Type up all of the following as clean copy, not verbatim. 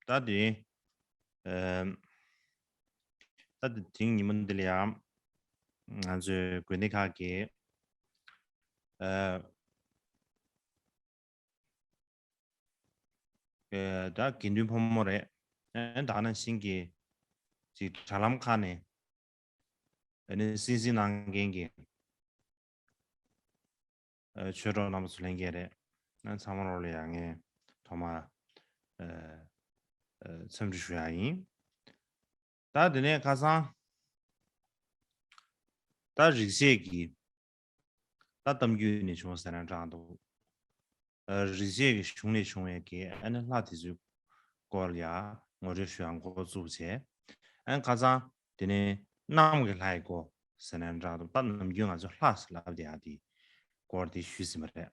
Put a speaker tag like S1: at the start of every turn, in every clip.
S1: 다들 다들 님들이야 아주 근육하게 어, 다 긴준 포모래 나는 신기 지 잘람카네 에 시신한 게 주로 남슬랭게래 난 사모를 양해 도마 섬주슈야인 다들네 가상 다 리세기 다 담규니 중사는 장도 리세기 중내 중에게 안 라티즈 거야 뭐저 쉬한 거 주제 안 가상 되네 남게 라이고 선은 장도 딴 용아서 플러스 라디아디 거디 쉬스머래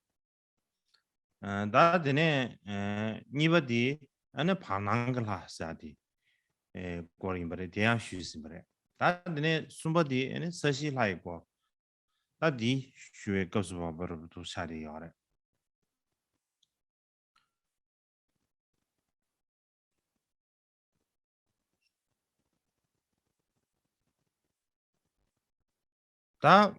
S1: 다 되네 니버디 안 반항글 하사디 거림버래 대야 쉬스머래 다 되네 숨버디 안 서시 라이고 다디 쉬에 거스바 버도 사리 야래 다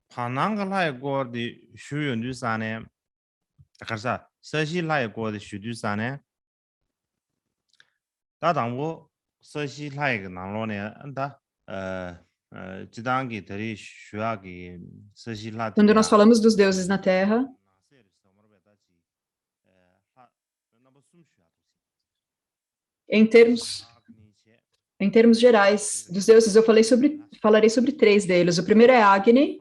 S1: 반항글 라이고 디 쉬윤주 산에 가서 서시 라이고 디 쉬주 산에 다 당고 서시 라이고 나로네 안다 지단기 들이 쉬하기 서시
S2: Quando nós
S1: 라디야
S2: falamos dos deuses na Terra, em termos gerais dos deuses, falarei sobre 3 deles. O primeiro é Agni,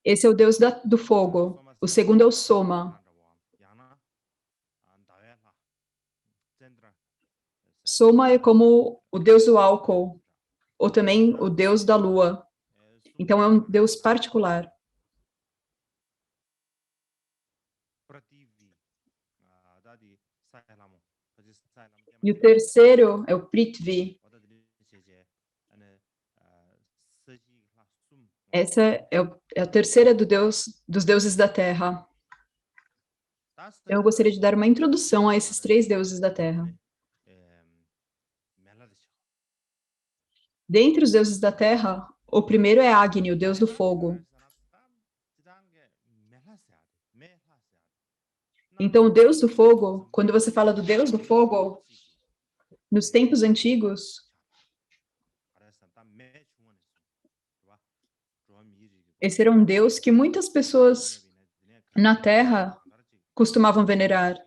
S2: esse é o deus do fogo. O segundo é o Soma. Soma é como o deus do álcool, ou também o deus da lua. Então é um deus particular. E o terceiro é o Prithvi. Essa é a terceira dos deuses da Terra. Eu gostaria de dar uma introdução a esses 3 deuses da Terra. Dentre os deuses da Terra, o primeiro é Agni, o deus do fogo. Então, o deus do fogo, quando você fala do deus do fogo, nos tempos antigos, esse era um deus que muitas pessoas na Terra costumavam venerar.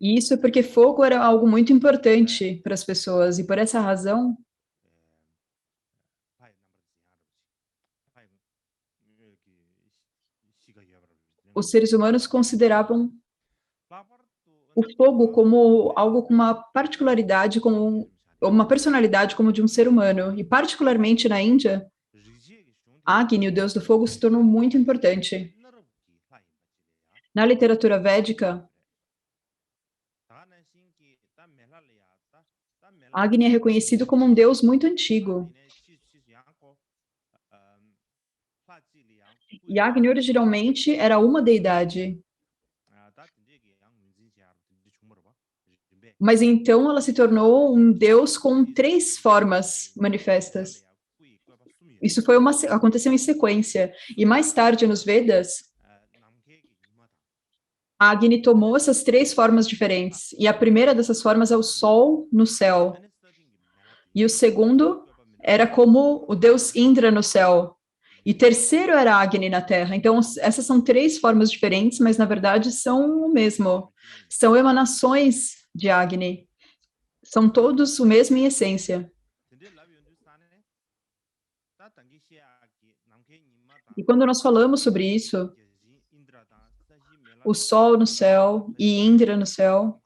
S2: E isso é porque fogo era algo muito importante para as pessoas, e por essa razão, os seres humanos consideravam o fogo como algo com uma particularidade, como uma personalidade como de um ser humano. E particularmente na Índia, Agni, o deus do fogo, se tornou muito importante. Na literatura védica, Agni é reconhecido como um deus muito antigo. E Agni originalmente era uma deidade. Mas então ela se tornou um deus com 3 formas manifestas. Isso aconteceu em sequência. E mais tarde nos Vedas, Agni tomou essas 3 formas diferentes. E a primeira dessas formas é o Sol no céu. E o segundo era como o deus Indra no céu. E terceiro era Agni na Terra. Então, essas são 3 formas diferentes, mas na verdade são o mesmo. São emanações de Agni. São todos o mesmo em essência. E quando nós falamos sobre isso, o Sol no céu e Indra no céu,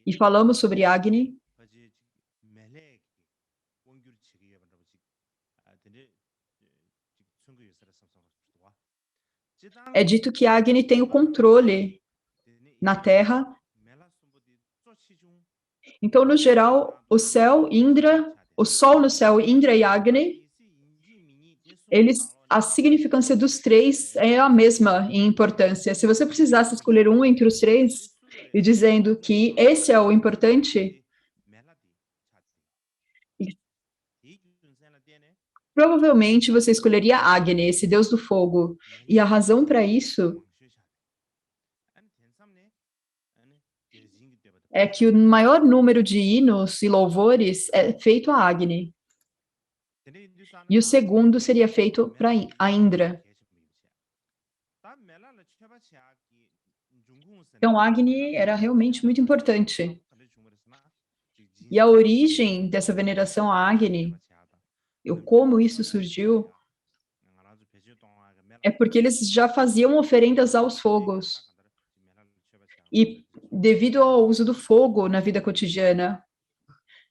S2: e falamos sobre Agni, é dito que Agni tem o controle na Terra. Então, no geral, o Sol no céu, Indra e Agni, eles a significância dos três é a mesma em importância. Se você precisasse escolher um entre os três e dizendo que esse é o importante, provavelmente você escolheria Agni, esse deus do fogo. E a razão para isso é que o maior número de hinos e louvores é feito a Agni. E o segundo seria feito para a Indra. Então, Agni era realmente muito importante. E a origem dessa veneração a Agni, como isso surgiu, é porque eles já faziam oferendas aos fogos. E devido ao uso do fogo na vida cotidiana,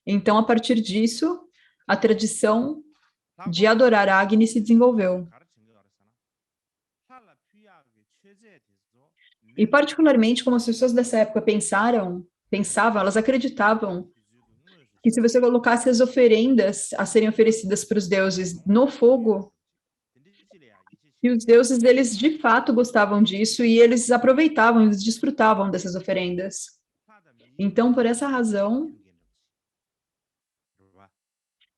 S2: então, a partir disso, a tradição de adorar Agni se desenvolveu. E particularmente como as pessoas dessa época pensavam, elas acreditavam que se você colocasse as oferendas a serem oferecidas para os deuses no fogo, que os deuses, eles de fato gostavam disso e eles aproveitavam, eles desfrutavam dessas oferendas. Então, por essa razão,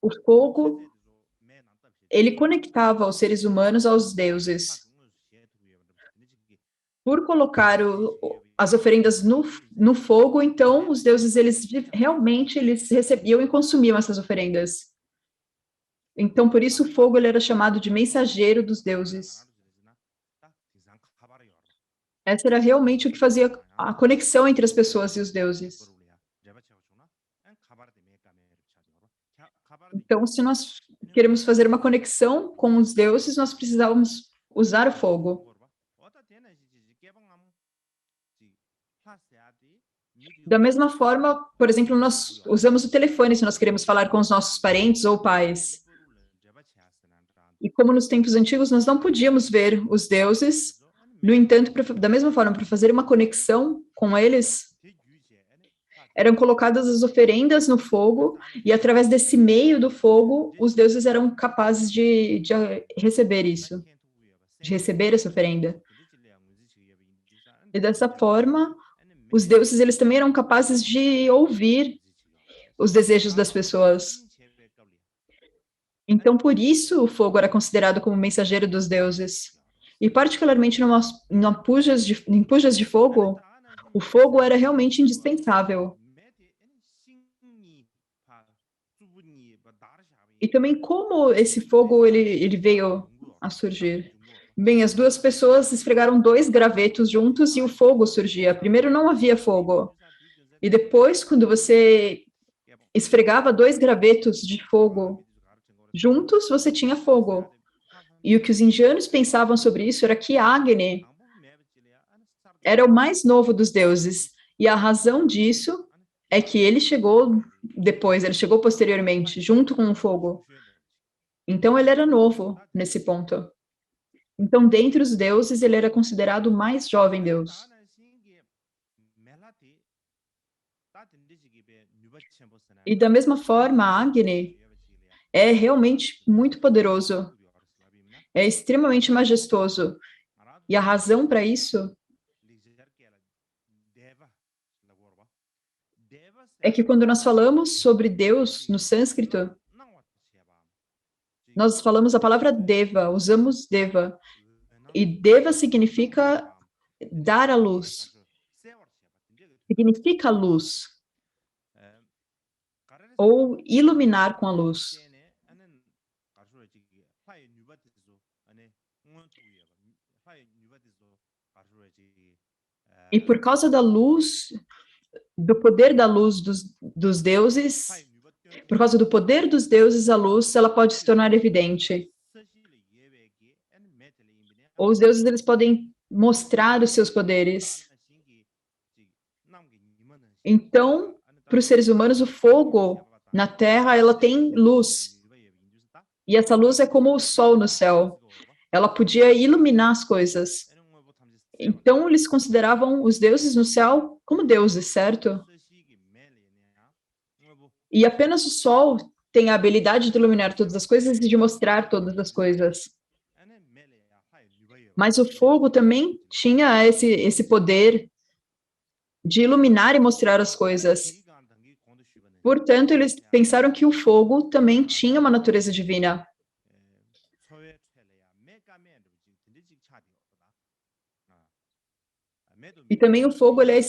S2: o fogo, ele conectava os seres humanos aos deuses. Por colocar as oferendas no fogo, então, os deuses, eles realmente eles recebiam e consumiam essas oferendas. Então, por isso, o fogo ele era chamado de mensageiro dos deuses. Essa era realmente o que fazia a conexão entre as pessoas e os deuses. Então, se nós queremos fazer uma conexão com os deuses, nós precisávamos usar o fogo. Da mesma forma, por exemplo, nós usamos o telefone se nós queremos falar com os nossos parentes ou pais. E como nos tempos antigos nós não podíamos ver os deuses, no entanto, da mesma forma, para fazer uma conexão com eles, eram colocadas as oferendas no fogo, e através desse meio do fogo, os deuses eram capazes de receber isso, de receber essa oferenda. E dessa forma, os deuses, eles também eram capazes de ouvir os desejos das pessoas. Então, por isso, o fogo era considerado como mensageiro dos deuses. E particularmente em pujas de fogo, o fogo era realmente indispensável. E também como esse fogo ele veio a surgir? Bem, as duas pessoas esfregaram 2 gravetos juntos e o fogo surgia. Primeiro não havia fogo. E depois, quando você esfregava 2 gravetos de fogo juntos, você tinha fogo. E o que os indianos pensavam sobre isso era que Agni era o mais novo dos deuses. E a razão disso é que ele chegou depois, ele chegou posteriormente, junto com o fogo. Então, ele era novo nesse ponto. Então, dentre os deuses, ele era considerado o mais jovem deus. E da mesma forma, Agni é realmente muito poderoso. É extremamente majestoso. E a razão para isso é que quando nós falamos sobre Deus no sânscrito, nós falamos a palavra Deva, usamos Deva. E Deva significa dar a luz. Significa luz. Ou iluminar com a luz. E por causa da luz, do poder da luz dos deuses, por causa do poder dos deuses, a luz, ela pode se tornar evidente. Ou os deuses, eles podem mostrar os seus poderes. Então, para os seres humanos, o fogo na Terra, ela tem luz. E essa luz é como o sol no céu. Ela podia iluminar as coisas. Então, eles consideravam os deuses no céu como deuses, certo? E apenas o sol tem a habilidade de iluminar todas as coisas e de mostrar todas as coisas. Mas o fogo também tinha esse poder de iluminar e mostrar as coisas. Portanto, eles pensaram que o fogo também tinha uma natureza divina. E também o fogo ele é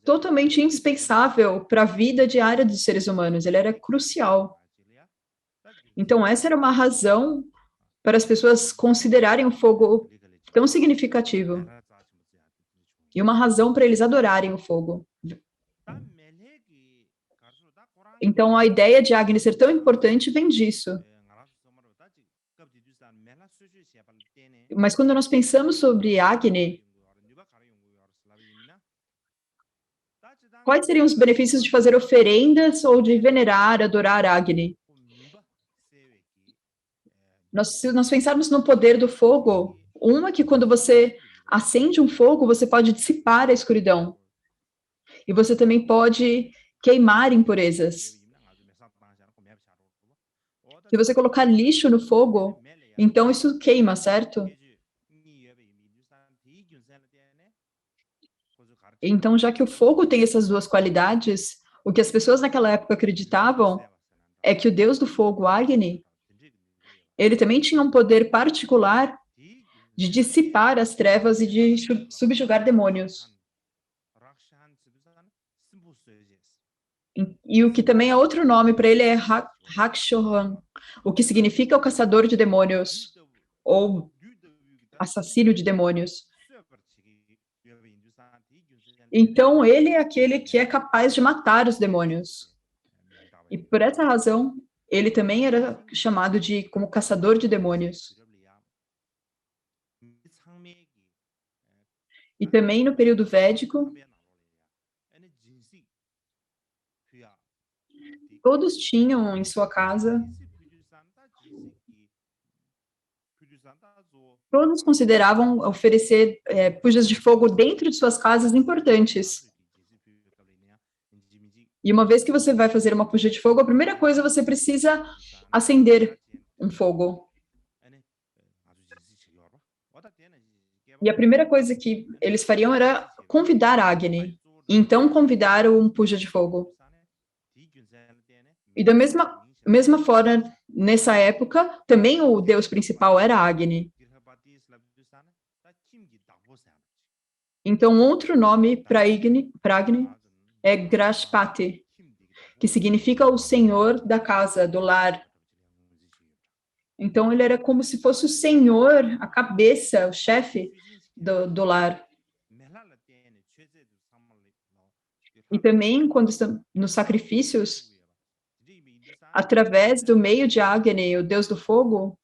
S2: totalmente indispensável para a vida diária dos seres humanos, ele era crucial. Então, essa era uma razão para as pessoas considerarem o fogo tão significativo. E uma razão para eles adorarem o fogo. Então, a ideia de Agni ser tão importante vem disso. Mas quando nós pensamos sobre Agni, quais seriam os benefícios de fazer oferendas ou de venerar, adorar Agni? Se nós pensarmos no poder do fogo, uma é que quando você acende um fogo, você pode dissipar a escuridão. E você também pode queimar impurezas. Se você colocar lixo no fogo, então isso queima, certo? Então, já que o fogo tem essas duas qualidades, o que as pessoas naquela época acreditavam é que o deus do fogo, Agni, ele também tinha um poder particular de dissipar as trevas e de subjugar demônios. E o que também é outro nome para ele é Hakshohan, o que significa o caçador de demônios, ou assassino de demônios. Então, ele é aquele que é capaz de matar os demônios. E por essa razão, ele também era chamado de como caçador de demônios. E também no período védico, todos tinham em sua casa, todos consideravam oferecer pujas de fogo dentro de suas casas importantes. E uma vez que você vai fazer uma puja de fogo, a primeira coisa você precisa acender um fogo. E a primeira coisa que eles fariam era convidar Agni. E então convidaram um puja de fogo. E da mesma forma, nessa época, também o deus principal era Agni. Então, outro nome para Agni é Grashpati, que significa o senhor da casa, do lar. Então, ele era como se fosse o senhor, a cabeça, o chefe do lar. E também, quando estão nos sacrifícios, através do meio de Agni, o deus do fogo,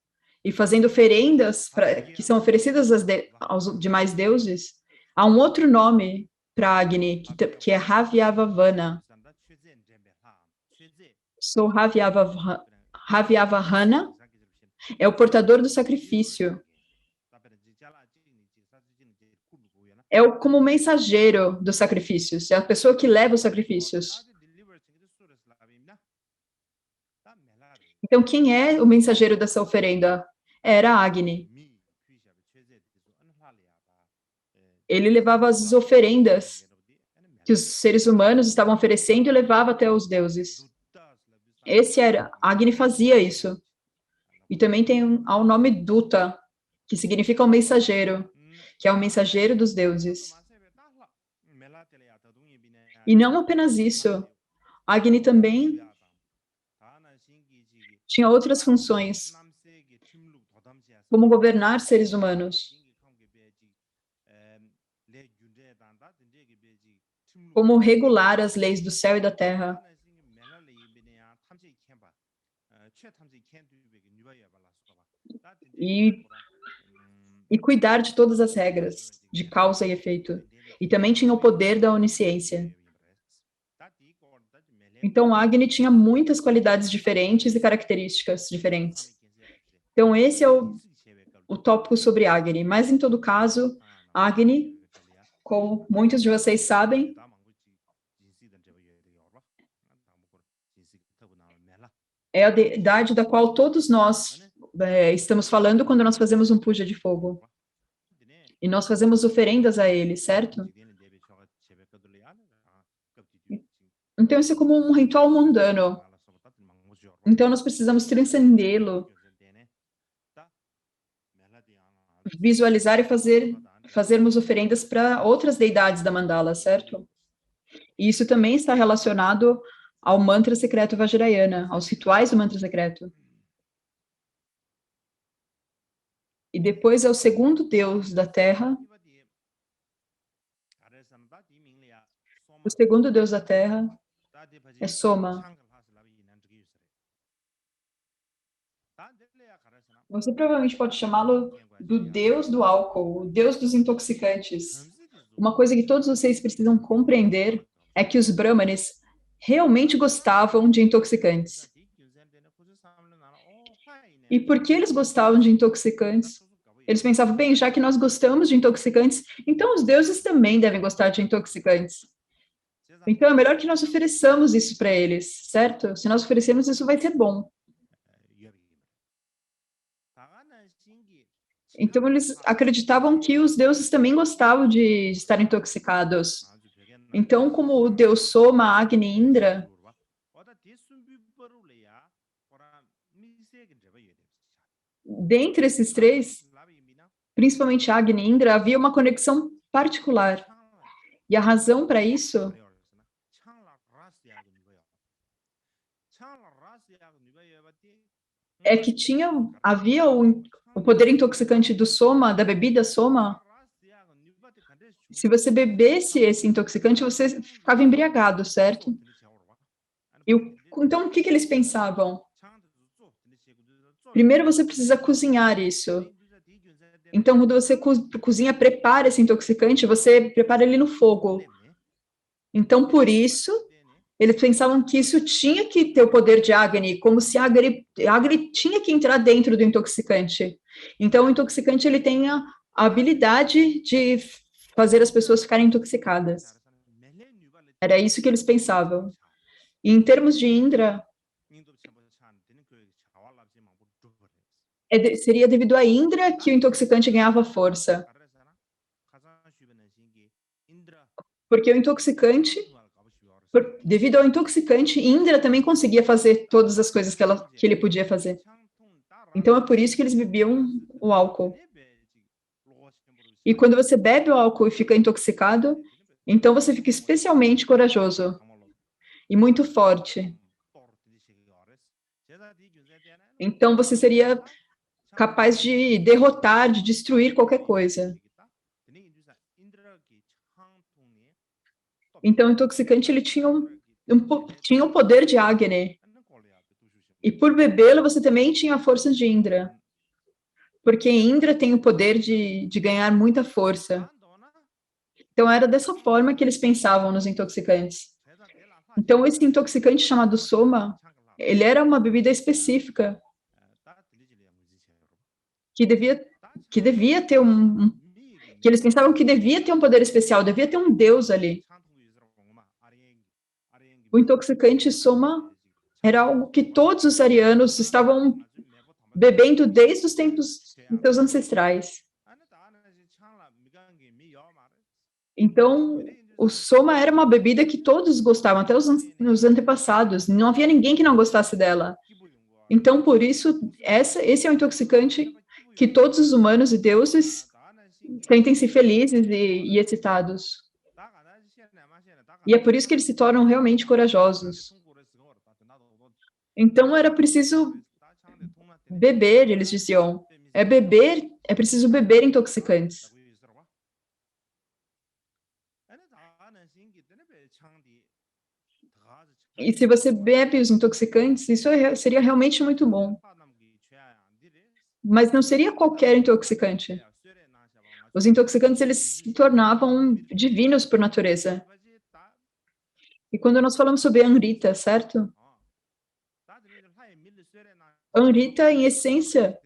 S2: e fazendo oferendas que são oferecidas aos demais deuses, há um outro nome para Agni, que é Havyavavana. Sou Havyavahana, é o portador do sacrifício. É como mensageiro dos sacrifícios, é a pessoa que leva os sacrifícios. Então, quem é o mensageiro dessa oferenda? Era Agni. Ele levava as oferendas que os seres humanos estavam oferecendo e levava até os deuses. Agni fazia isso. E também tem o nome Duta, que significa o mensageiro, que é o mensageiro dos deuses. E não apenas isso, Agni também tinha outras funções, como governar seres humanos, como regular as leis do céu e da terra, e cuidar de todas as regras, de causa e efeito. E também tinha o poder da onisciência. Então, Agni tinha muitas qualidades diferentes e características diferentes. Então, esse é o tópico sobre Agni. Mas, em todo caso, Agni, como muitos de vocês sabem, é a deidade da qual todos nós estamos falando quando nós fazemos um puja de fogo. E nós fazemos oferendas a ele, certo? Então, isso é como um ritual mundano. Então, nós precisamos transcendê-lo, visualizar e fazermos oferendas para outras deidades da mandala, certo? E isso também está relacionado ao mantra secreto Vajrayana, aos rituais do mantra secreto. E depois é o segundo deus da terra. O segundo deus da terra é Soma. Você provavelmente pode chamá-lo do deus do álcool, o deus dos intoxicantes. Uma coisa que todos vocês precisam compreender é que os brahmanes realmente gostavam de intoxicantes. E por que eles gostavam de intoxicantes? Eles pensavam, bem, já que nós gostamos de intoxicantes, então os deuses também devem gostar de intoxicantes. Então é melhor que nós ofereçamos isso para eles, certo? Se nós oferecermos, isso vai ser bom. Então eles acreditavam que os deuses também gostavam de estar intoxicados. Então, como o deus Soma, Agni e Indra, dentre esses três, principalmente Agni e Indra, havia uma conexão particular. E a razão para isso é que havia o poder intoxicante do Soma, da bebida Soma. Se você bebesse esse intoxicante, você ficava embriagado, certo? Então, o que eles pensavam? Primeiro, você precisa cozinhar isso. Então, quando você cozinha, prepara esse intoxicante, você prepara ele no fogo. Então, por isso, eles pensavam que isso tinha que ter o poder de Agni, como se Agni tinha que entrar dentro do intoxicante. Então, o intoxicante ele tem a habilidade de fazer as pessoas ficarem intoxicadas. Era isso que eles pensavam. E em termos de Indra, seria devido a Indra que o intoxicante ganhava força. Porque o intoxicante, devido ao intoxicante, Indra também conseguia fazer todas as coisas que ele podia fazer. Então é por isso que eles bebiam o álcool. E quando você bebe o álcool e fica intoxicado, então você fica especialmente corajoso e muito forte. Então você seria capaz de derrotar, de destruir qualquer coisa. Então o intoxicante ele tinha o poder de Agni. E por bebê-lo você também tinha a força de Indra. Porque Indra tem o poder de ganhar muita força. Então era dessa forma que eles pensavam nos intoxicantes. Então esse intoxicante chamado Soma, ele era uma bebida específica que devia ter que eles pensavam que devia ter um poder especial, devia ter um deus ali. O intoxicante Soma era algo que todos os arianos estavam bebendo desde os tempos dos seus ancestrais. Então, o Soma era uma bebida que todos gostavam, até os antepassados. Não havia ninguém que não gostasse dela. Então, por isso, esse é o intoxicante que todos os humanos e deuses sentem-se felizes e excitados. E é por isso que eles se tornam realmente corajosos. Então, era preciso beber, eles diziam. É preciso beber intoxicantes. E se você bebe os intoxicantes, isso seria realmente muito bom. Mas não seria qualquer intoxicante. Os intoxicantes, eles se tornavam divinos por natureza. E quando nós falamos sobre Amrita, certo? Amrita, em essência,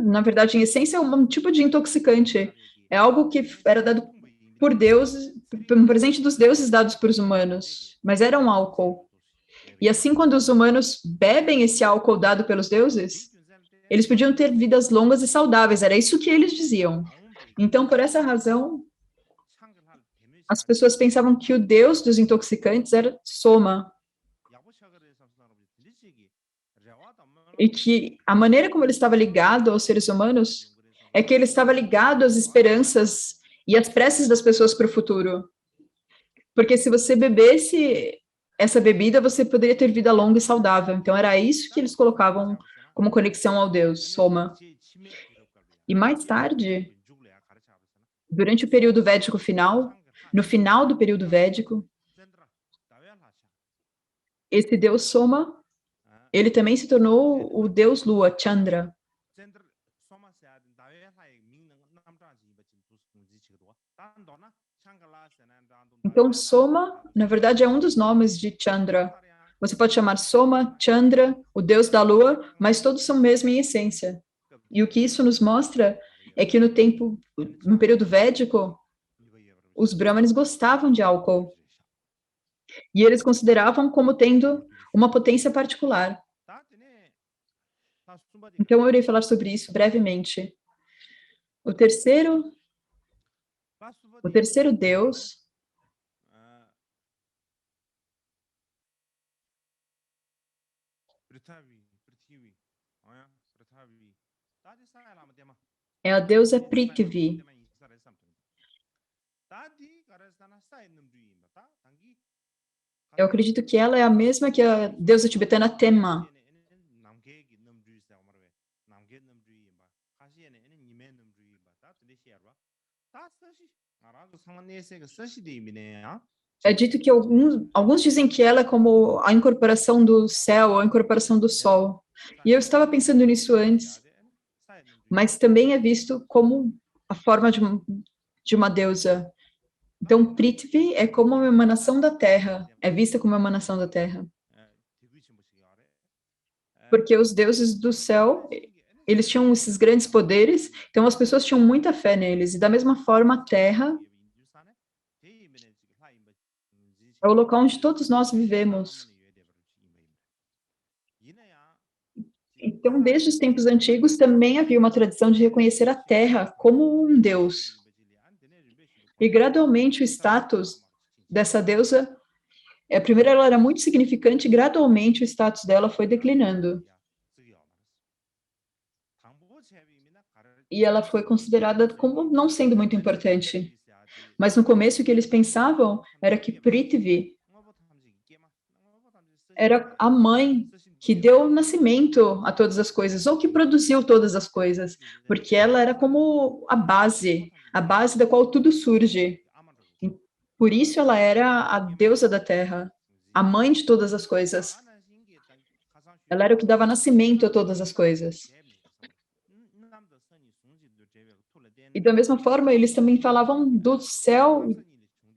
S2: na verdade, em essência, é um tipo de intoxicante. É algo que era dado por Deus, um presente dos deuses dados para os humanos, mas era um álcool. E assim, quando os humanos bebem esse álcool dado pelos deuses, eles podiam ter vidas longas e saudáveis, era isso que eles diziam. Então, por essa razão, as pessoas pensavam que o deus dos intoxicantes era Soma, e que a maneira como ele estava ligado aos seres humanos é que ele estava ligado às esperanças e às preces das pessoas para o futuro. Porque se você bebesse essa bebida, você poderia ter vida longa e saudável. Então, era isso que eles colocavam como conexão ao deus, Soma. E mais tarde, durante o período védico final, no final do período védico, esse deus Soma, ele também se tornou o deus lua, Chandra. Então, Soma, na verdade, é um dos nomes de Chandra. Você pode chamar Soma, Chandra, o deus da lua, mas todos são o mesmo em essência. E o que isso nos mostra é que no período védico, os brahmanes gostavam de álcool. E eles consideravam como tendo uma potência particular. Então, eu irei falar sobre isso brevemente. O terceiro deus é a deusa Prithvi. Eu acredito que ela é a mesma que a deusa tibetana Tenma. É dito que alguns dizem que ela é como a incorporação do céu, a incorporação do sol. E eu estava pensando nisso antes, mas também é visto como a forma de uma deusa. Então, Prithvi é como uma emanação da terra, é vista como uma emanação da terra. Porque os deuses do céu, eles tinham esses grandes poderes, então as pessoas tinham muita fé neles. E da mesma forma, a terra é o local onde todos nós vivemos. Então, desde os tempos antigos, também havia uma tradição de reconhecer a terra como um deus. E gradualmente o status dessa deusa, primeiro ela era muito significante, e gradualmente o status dela foi declinando. E ela foi considerada como não sendo muito importante. Mas no começo o que eles pensavam era que Prithvi era a mãe que deu nascimento a todas as coisas, ou que produziu todas as coisas, porque ela era como a base da qual tudo surge. Por isso ela era a deusa da terra, a mãe de todas as coisas. Ela era o que dava nascimento a todas as coisas. E da mesma forma, eles também falavam do céu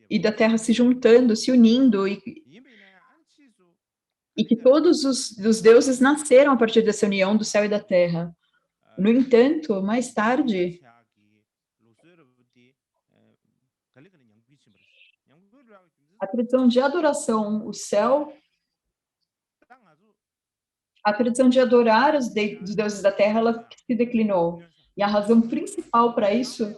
S2: e da terra se juntando, se unindo, e que todos os deuses nasceram a partir dessa união do céu e da terra. No entanto, mais tarde, a tradição de adoração ao céu, a tradição de adorar os deuses da terra, ela se declinou. E a razão principal para isso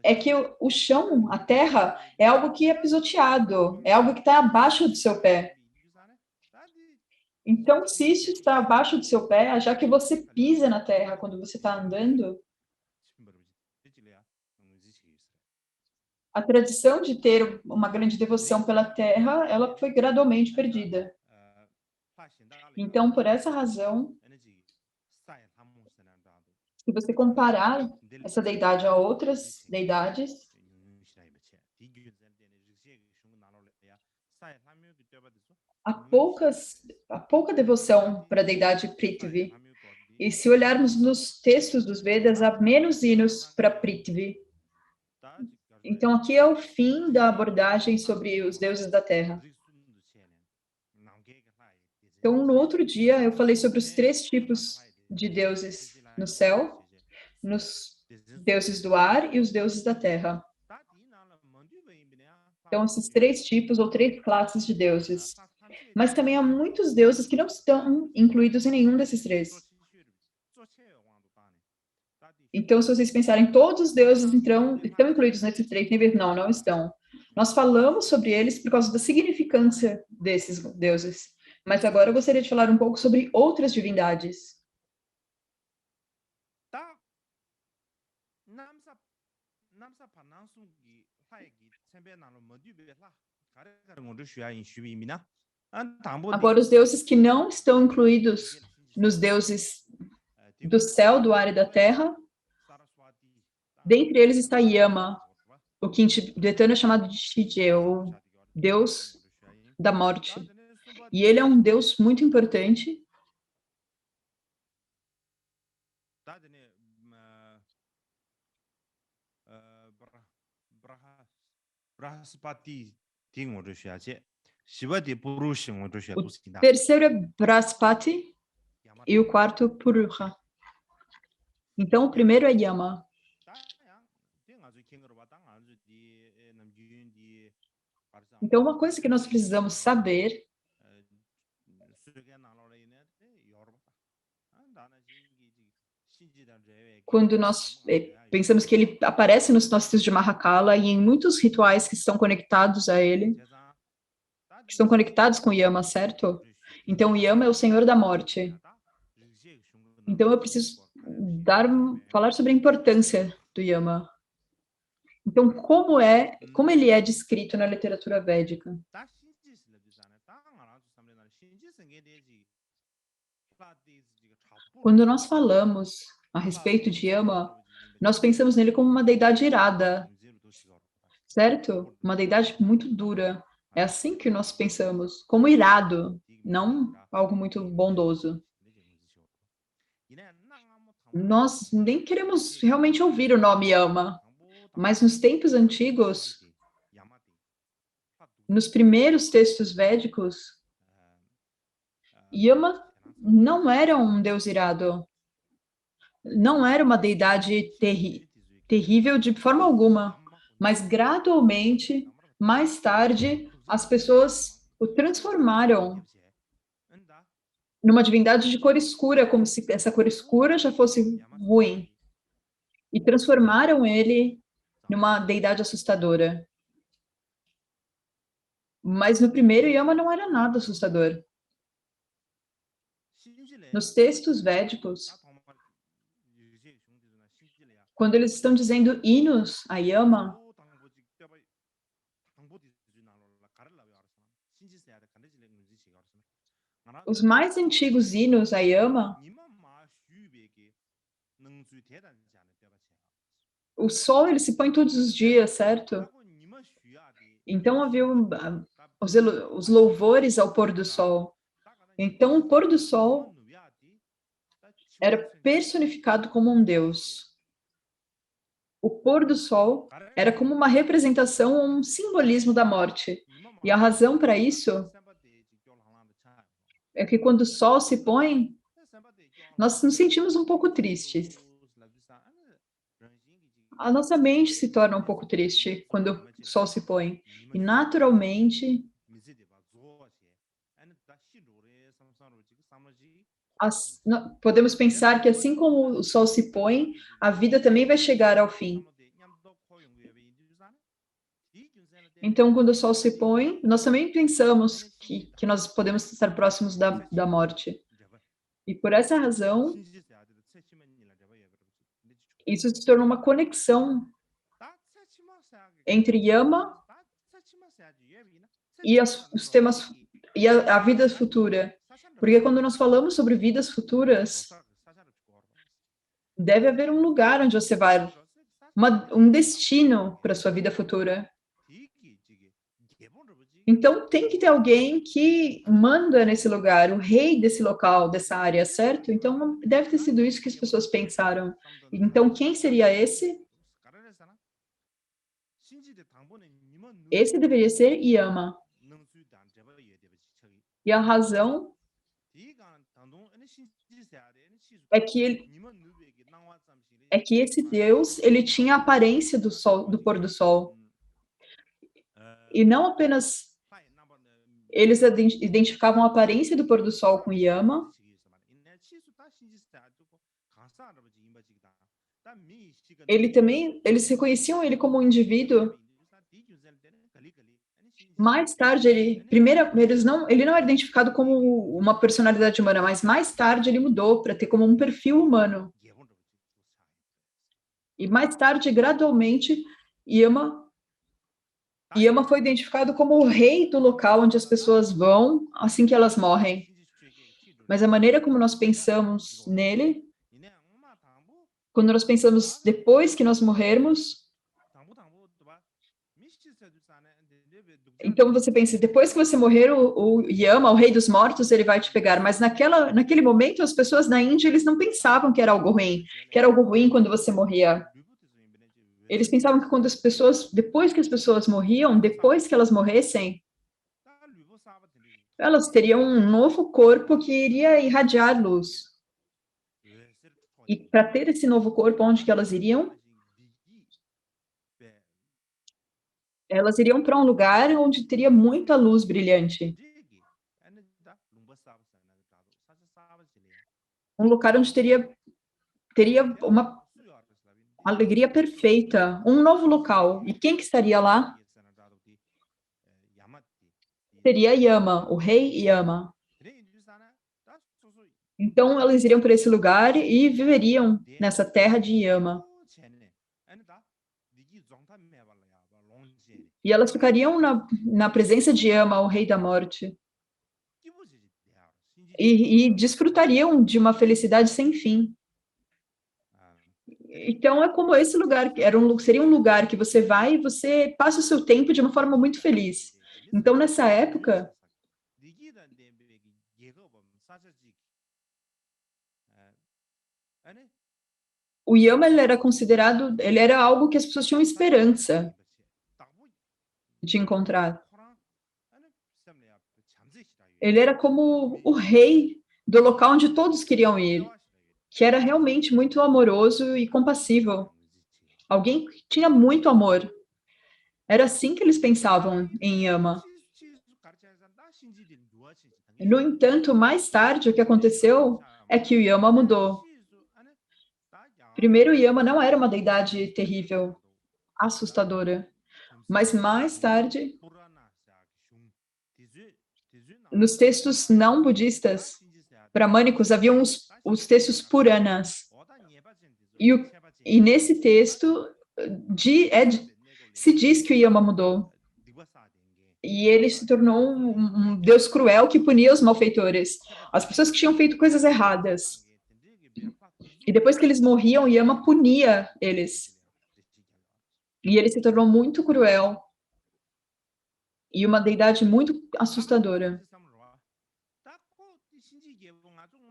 S2: é que o chão, a terra, é algo que é pisoteado, é algo que está abaixo do seu pé. Então, se isso está abaixo do seu pé, já que você pisa na terra quando você está andando, a tradição de ter uma grande devoção pela terra, ela foi gradualmente perdida. Então, por essa razão, se você comparar essa deidade a outras deidades, há pouca devoção para a deidade Prithvi. E se olharmos nos textos dos Vedas, há menos hinos para Prithvi. Então, aqui é o fim da abordagem sobre os deuses da terra. Então, no outro dia, eu falei sobre os 3 tipos de deuses no céu, nos deuses do ar e os deuses da terra. Então, esses 3 tipos ou 3 classes de deuses. Mas também há muitos deuses que não estão incluídos em nenhum desses 3. Então, se vocês pensarem, todos os deuses estão incluídos nesses 3 níveis? Não, não estão. Nós falamos sobre eles por causa da significância desses deuses. Mas agora eu gostaria de falar um pouco sobre outras divindades.
S1: 다 남사 반낭숭기 화액이 챔베나로 모두베라 가르가르 모두 슈야인 슈비미나 안 당보디
S2: Agora, os deuses que não estão incluídos nos deuses do céu, do ar e da terra, dentre eles está Yama, o que em tibetano é chamado de Shije, o deus da morte. E ele é um deus muito importante.
S1: 브라스파티 딩 모두 슈야제 시바디 부루싱 모두 슈야
S2: O
S1: 두스키다
S2: terceiro é Brahaspati e o quarto Purusha. Então, o primeiro é Yama. Então, uma coisa que nós precisamos saber quando nós pensamos que ele aparece nos nossos textos de Mahakala e em muitos rituais que estão conectados a ele, que estão conectados com Yama, certo? Então, o Yama é o senhor da morte. Então, eu preciso falar sobre a importância do Yama. Então, como ele é descrito na literatura védica? Quando nós falamos a respeito de Yama, nós pensamos nele como uma deidade irada, certo? Uma deidade muito dura. É assim que nós pensamos, como irado, não algo muito bondoso. Nós nem queremos realmente ouvir o nome Yama, mas nos tempos antigos, nos primeiros textos védicos, Yama não era um deus irado, não era uma deidade terrível de forma alguma, mas gradualmente, mais tarde, as pessoas o transformaram numa divindade de cor escura, como se essa cor escura já fosse ruim, e transformaram ele numa deidade assustadora. Mas no primeiro, Yama não era nada assustador. Nos textos védicos, quando eles estão dizendo hinos a Yama, os mais antigos hinos a Yama, o sol ele se põe todos os dias, certo? Então havia os louvores ao pôr do sol. Então o pôr do sol era personificado como um deus. O pôr do sol era como uma representação, um simbolismo da morte. E a razão para isso é que quando o sol se põe, nós nos sentimos um pouco tristes. A nossa mente se torna um pouco triste quando o sol se põe. E, naturalmente, podemos pensar que assim como o sol se põe, a vida também vai chegar ao fim. Então, quando o sol se põe, nós também pensamos que nós podemos estar próximos da morte. E por essa razão, isso se tornou uma conexão entre Yama e os temas e a vida futura. Porque quando nós falamos sobre vidas futuras, deve haver um lugar onde você vai, um destino para a sua vida futura. Então, tem que ter alguém que manda nesse lugar, o rei desse local, dessa área, certo? Então, deve ter sido isso que as pessoas pensaram. Então, quem seria esse? Esse deveria ser Yama. E a razão é que esse Deus, ele tinha a aparência do sol, do pôr do sol. E não apenas eles identificavam a aparência do pôr do sol com Yama, eles reconheciam ele como um indivíduo. Mais tarde, ele não era identificado como uma personalidade humana, mas mais tarde ele mudou para ter como um perfil humano. E mais tarde, gradualmente, Yama foi identificado como o rei do local onde as pessoas vão assim que elas morrem. Mas a maneira como nós pensamos nele, quando nós pensamos depois que nós morrermos, então você pensa, depois que você morrer, o Yama, o rei dos mortos, ele vai te pegar. Mas naquele momento, as pessoas na Índia, eles não pensavam que era algo ruim quando você morria. Eles pensavam que quando depois que as pessoas morriam, depois que elas morressem, elas teriam um novo corpo que iria irradiar luz. E para ter esse novo corpo, onde que elas iriam? Elas iriam para um lugar onde teria muita luz brilhante. Um lugar onde teria uma alegria perfeita, um novo local. E quem que estaria lá? Seria Yama, o rei Yama. Então, elas iriam para esse lugar e viveriam nessa terra de Yama. E elas ficariam na presença de Yama, o rei da morte. E desfrutariam de uma felicidade sem fim. Então, é como esse lugar, seria um lugar que você vai e você passa o seu tempo de uma forma muito feliz. Então, nessa época, o Yama ele era algo que as pessoas tinham esperança de encontrar. Ele era como o rei do local onde todos queriam ir, que era realmente muito amoroso e compassivo. Alguém que tinha muito amor. Era assim que eles pensavam em Yama. No entanto, mais tarde, o que aconteceu é que o Yama mudou. Primeiro, o Yama não era uma deidade terrível, assustadora. Mas mais tarde, nos textos não budistas, bramânicos, haviam os textos Puranas. E nesse texto se diz que o Yama mudou. E ele se tornou um deus cruel que punia os malfeitores, as pessoas que tinham feito coisas erradas. E depois que eles morriam, Yama punia eles. E ele se tornou muito cruel. E uma deidade muito assustadora.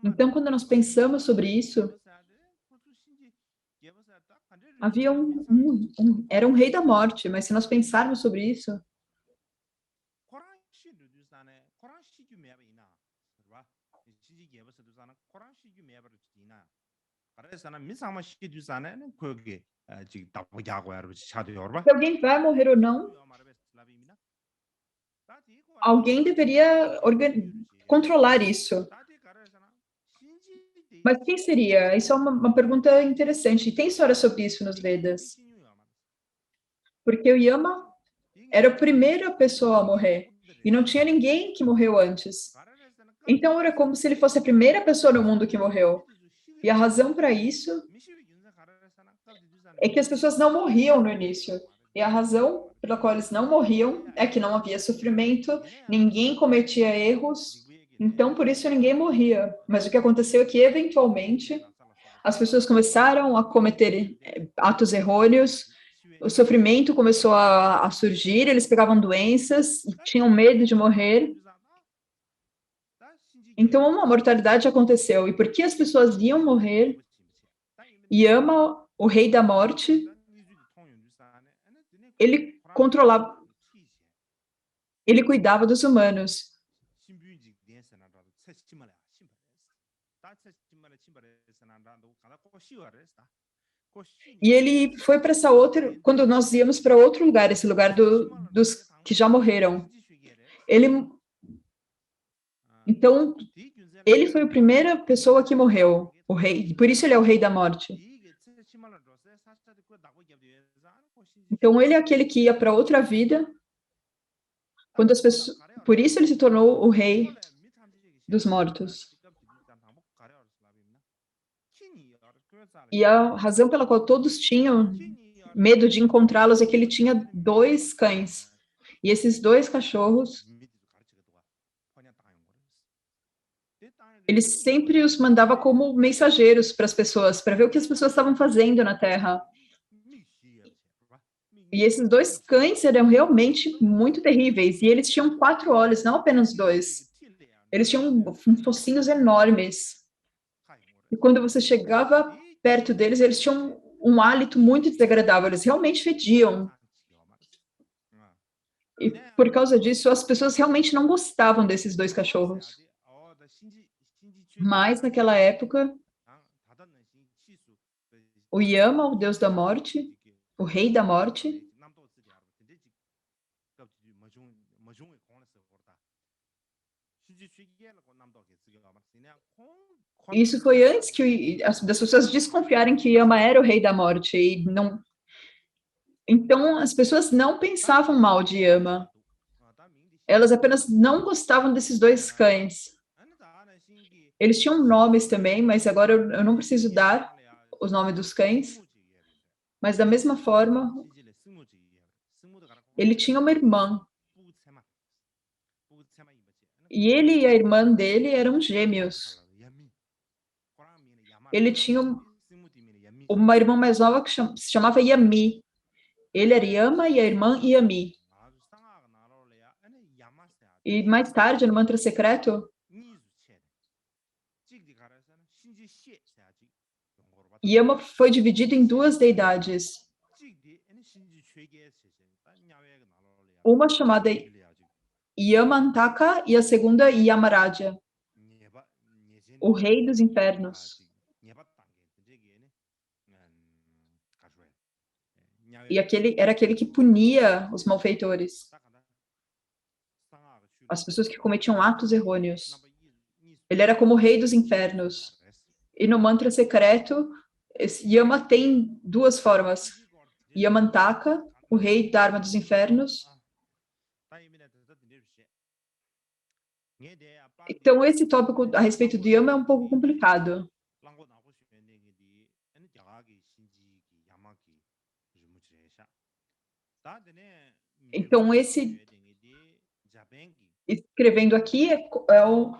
S2: Então, quando nós pensamos sobre isso, havia era um rei da morte, mas se nós pensarmos sobre isso, se alguém vai morrer ou não, alguém deveria controlar isso. Mas quem seria? Isso é uma pergunta interessante. E tem história sobre isso nos Vedas. Porque o Yama era a primeira pessoa a morrer. E não tinha ninguém que morreu antes. Então era como se ele fosse a primeira pessoa no mundo que morreu. E a razão para isso é que as pessoas não morriam no início. E a razão pela qual eles não morriam é que não havia sofrimento, ninguém cometia erros, então por isso ninguém morria. Mas o que aconteceu é que, eventualmente, as pessoas começaram a cometer atos errôneos, o sofrimento começou a surgir, eles pegavam doenças e tinham medo de morrer. Então uma mortalidade aconteceu. E porque as pessoas iam morrer, Yama, o rei da morte, ele controlava, ele cuidava dos humanos. E ele foi para essa outra, quando nós íamos para outro lugar, esse lugar dos que já morreram. Então, ele foi a primeira pessoa que morreu, o rei, por isso ele é o rei da morte. Então, ele é aquele que ia para outra vida, quando as pessoas... Por isso ele se tornou o rei dos mortos. E a razão pela qual todos tinham medo de encontrá-los é que ele tinha 2 cães. E esses 2 cachorros, ele sempre os mandava como mensageiros para as pessoas, para ver o que as pessoas estavam fazendo na Terra. E esses 2 cães eram realmente muito terríveis. E eles tinham 4 olhos, não apenas 2. Eles tinham focinhos enormes. E quando você chegava perto deles, eles tinham um hálito muito desagradável. Eles realmente fediam. E por causa disso, as pessoas realmente não gostavam desses 2 cachorros. Mas naquela época, o Yama, o deus da morte, o rei da morte, isso foi antes que das pessoas desconfiarem que Yama era o rei da morte e não. Então as pessoas não pensavam mal de Yama. Elas apenas não gostavam desses 2 cães. Eles tinham nomes também, mas agora eu não preciso dar os nomes dos cães. Mas da mesma forma, ele tinha uma irmã. E ele e a irmã dele eram gêmeos. Ele tinha uma irmã mais nova que se chamava Yami. Ele era Yama e a irmã Yami. E mais tarde, no mantra secreto, Yama foi dividido em 2 deidades. Uma chamada Yamantaka e a segunda Yamaraja, o rei dos infernos. E era aquele que punia os malfeitores, as pessoas que cometiam atos errôneos. Ele era como o rei dos infernos. E no mantra secreto, esse Yama tem 2 formas. Yamantaka, o rei da arma dos infernos. Então, esse tópico a respeito do Yama é um pouco complicado. Então, esse escrevendo aqui é o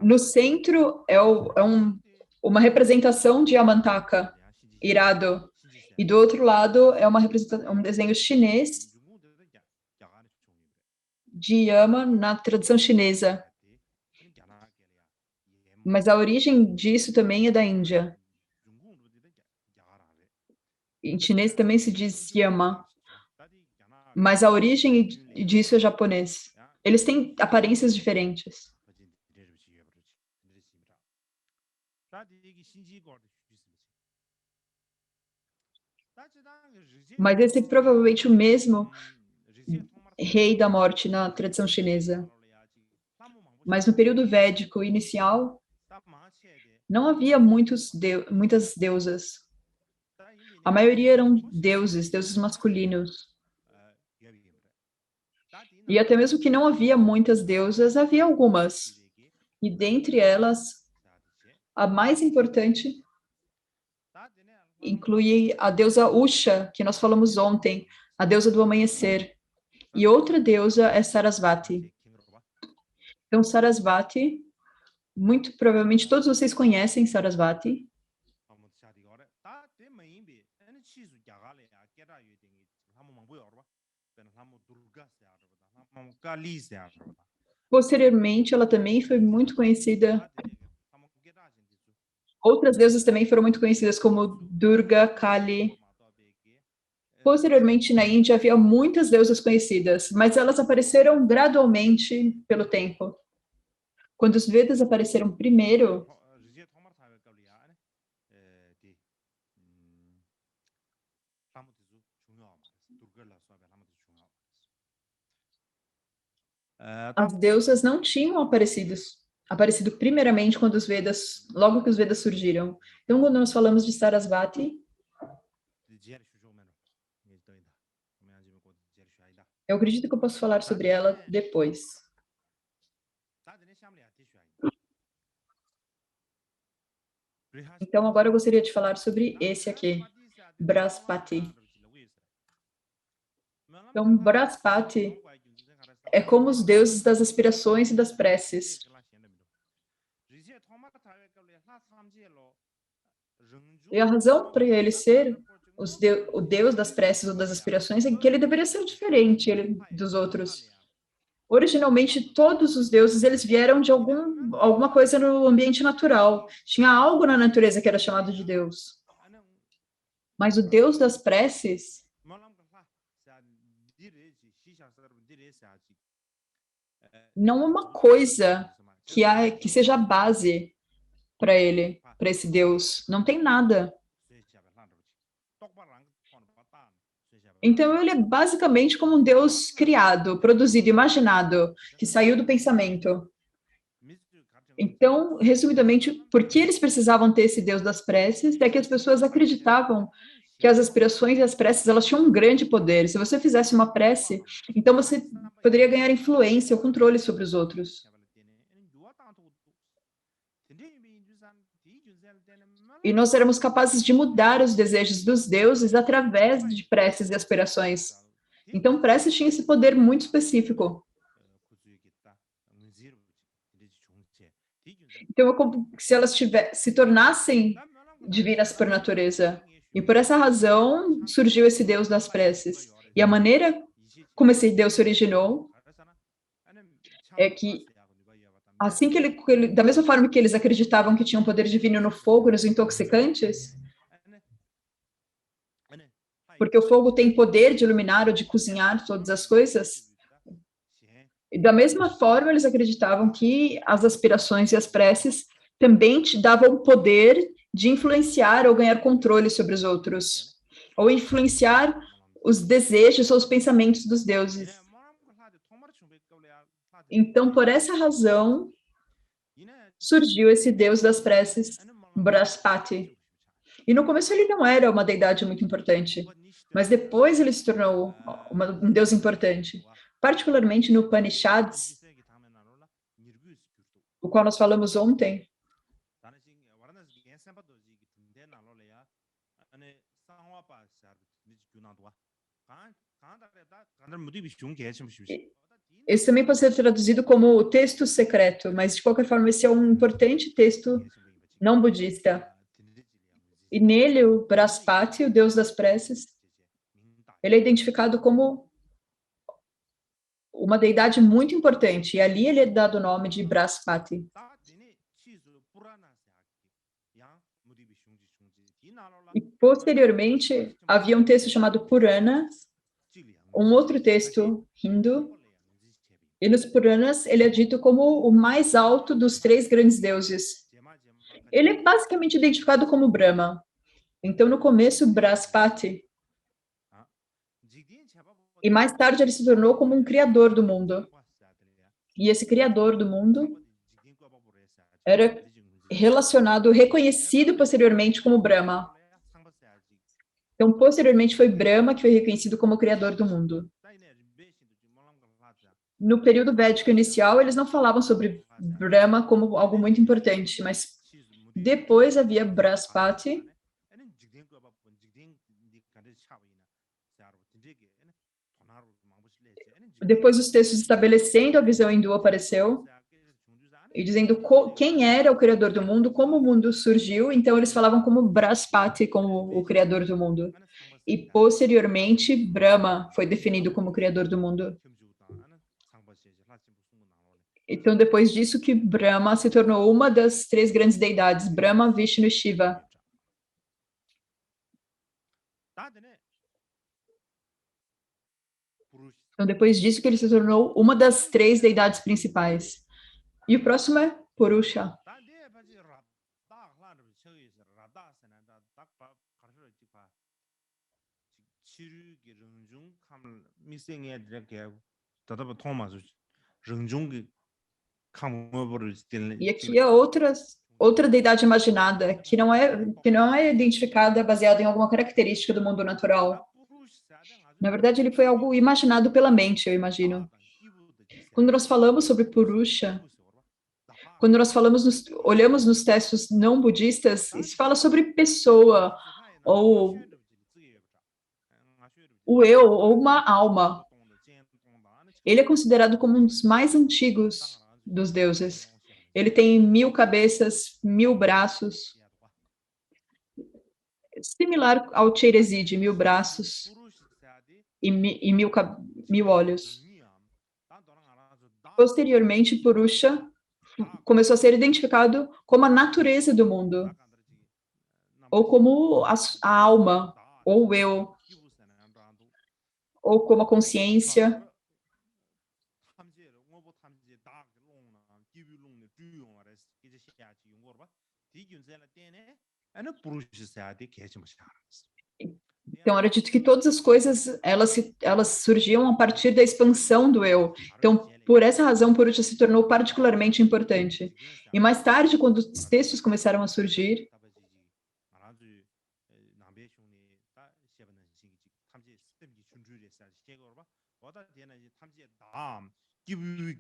S2: no centro uma representação de Yamantaka, irado. E do outro lado é um desenho chinês de Yama na tradição chinesa. Mas a origem disso também é da Índia. Em chinês também se diz Yama. Mas a origem disso é japonês. Eles têm aparências diferentes. Mas esse é provavelmente o mesmo rei da morte na tradição chinesa. Mas no período védico inicial, não havia muitas deusas. A maioria eram deuses masculinos. E até mesmo que não havia muitas deusas, havia algumas. E dentre elas, a mais importante inclui a deusa Usha, que nós falamos ontem, a deusa do amanhecer. E outra deusa é Sarasvati. Então, Sarasvati, muito provavelmente todos vocês conhecem Sarasvati. Posteriormente, ela também foi muito conhecida. Outras deusas também foram muito conhecidas como Durga, Kali. Posteriormente, na Índia, havia muitas deusas conhecidas, mas elas apareceram gradualmente pelo tempo. Quando os Vedas apareceram primeiro, as deusas não tinham aparecido primeiramente quando os Vedas, logo que os Vedas surgiram. Então, quando nós falamos de Sarasvati, eu acredito que eu posso falar sobre ela depois. Então, agora eu gostaria de falar sobre esse aqui, Brahaspati. Então, Brahaspati é como os deuses das aspirações e das preces. E a razão para ele ser o deus das preces ou das aspirações é que ele deveria ser diferente dos outros. Originalmente, todos os deuses eles vieram de alguma coisa no ambiente natural. Tinha algo na natureza que era chamado de Deus. Mas o Deus das preces não é uma coisa que seja a base para ele, para esse Deus. Não tem nada. Então, ele é basicamente como um Deus criado, produzido, imaginado, que saiu do pensamento. Então, resumidamente, por que eles precisavam ter esse Deus das preces? É que as pessoas acreditavam que as aspirações e as preces elas tinham um grande poder. Se você fizesse uma prece, então você poderia ganhar influência ou controle sobre os outros. E nós éramos capazes de mudar os desejos dos deuses através de preces e aspirações. Então, preces tinha esse poder muito específico. Então, é como se elas se tornassem divinas por natureza. E por essa razão surgiu esse Deus das preces. E a maneira como esse Deus se originou é que, assim que da mesma forma que eles acreditavam que tinham poder divino no fogo, nos intoxicantes, porque o fogo tem poder de iluminar ou de cozinhar todas as coisas, e da mesma forma eles acreditavam que as aspirações e as preces também te davam o poder de influenciar ou ganhar controle sobre os outros, ou influenciar os desejos ou os pensamentos dos deuses. Então, por essa razão, surgiu esse deus das preces, Brahaspati. E no começo ele não era uma deidade muito importante, mas depois ele se tornou um deus importante, particularmente no Upanishads, o qual nós falamos ontem. Esse também pode ser traduzido como o texto secreto, mas de qualquer forma esse é um importante texto não budista. E nele o Brahaspati, o deus das preces, ele é identificado como uma deidade muito importante, e ali ele é dado o nome de Brahaspati. E posteriormente havia um texto chamado Purana, um outro texto hindu, e nos Puranas ele é dito como o mais alto dos três grandes deuses. Ele é basicamente identificado como Brahma. Então, no começo, Brahaspati, e mais tarde ele se tornou como um criador do mundo. E esse criador do mundo era relacionado, reconhecido posteriormente como Brahma. Então, posteriormente foi Brahma que foi reconhecido como o criador do mundo. No período védico inicial, eles não falavam sobre Brahma como algo muito importante, mas depois havia Brahaspati. Depois os textos estabelecendo a visão hindu apareceu e dizendo quem era o criador do mundo, como o mundo surgiu. Então eles falavam como Brahaspati como o criador do mundo. E posteriormente Brahma foi definido como o criador do mundo. Então depois disso que Brahma se tornou uma das três grandes deidades, Brahma, Vishnu e Shiva. Então depois disso que ele se tornou uma das três deidades principais. E o próximo é Purusha. E aqui é outra deidade imaginada, que não é identificada baseada em alguma característica do mundo natural. Na verdade, ele foi algo imaginado pela mente, eu imagino. Quando nós falamos sobre Purusha, quando nós olhamos nos textos não budistas, se fala sobre pessoa, ou o eu, ou uma alma. Ele é considerado como um dos mais antigos dos deuses. Ele tem 1000 cabeças, 1000 braços, similar ao Cherezi, de 1000 braços e 1000 olhos. Posteriormente, Purusha começou a ser identificado como a natureza do mundo, ou como a alma, ou o eu, ou como a consciência. Então, era dito que todas as coisas, elas surgiam a partir da expansão do eu. Então, por essa razão, Purusha se tornou particularmente importante. E mais tarde, quando os textos começaram a surgir,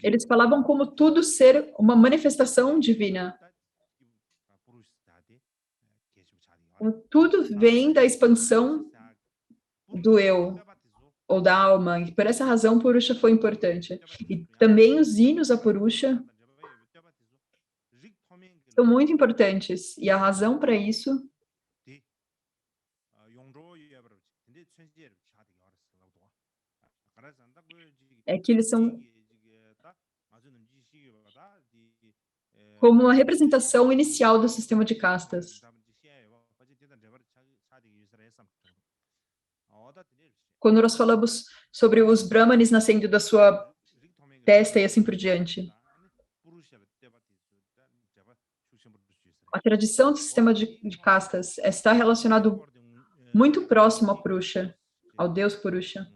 S2: eles falavam como tudo ser uma manifestação divina. Tudo vem da expansão do eu, ou da alma, e por essa razão Purusha foi importante. E também os hinos a Purusha são muito importantes, e a razão para isso é que eles são como uma representação inicial do sistema de castas. Quando nós falamos sobre os brahmanes nascendo da sua testa e assim por diante. A tradição do sistema de castas está relacionado muito próximo ao Purusha, ao Deus Purusha.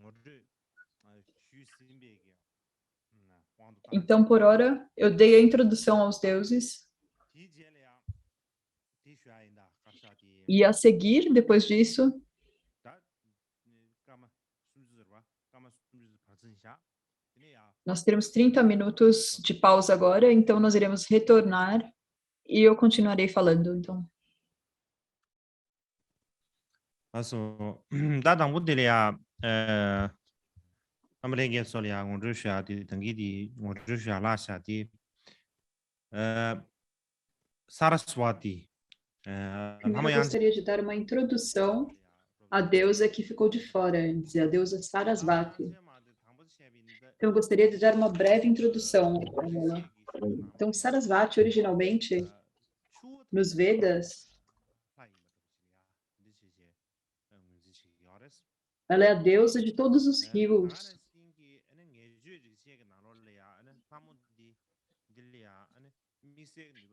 S2: Então, por hora, eu dei a introdução aos deuses. E a seguir, depois disso, nós teremos 30 minutos de pausa agora, então nós iremos retornar e eu continuarei falando, então.
S1: Saraswati.
S2: Primeiro eu gostaria de dar uma introdução à deusa que ficou de fora antes, a deusa Sarasvati. Então eu gostaria de dar uma breve introdução a ela. Então Sarasvati, originalmente, nos Vedas, ela é a deusa de todos os rios.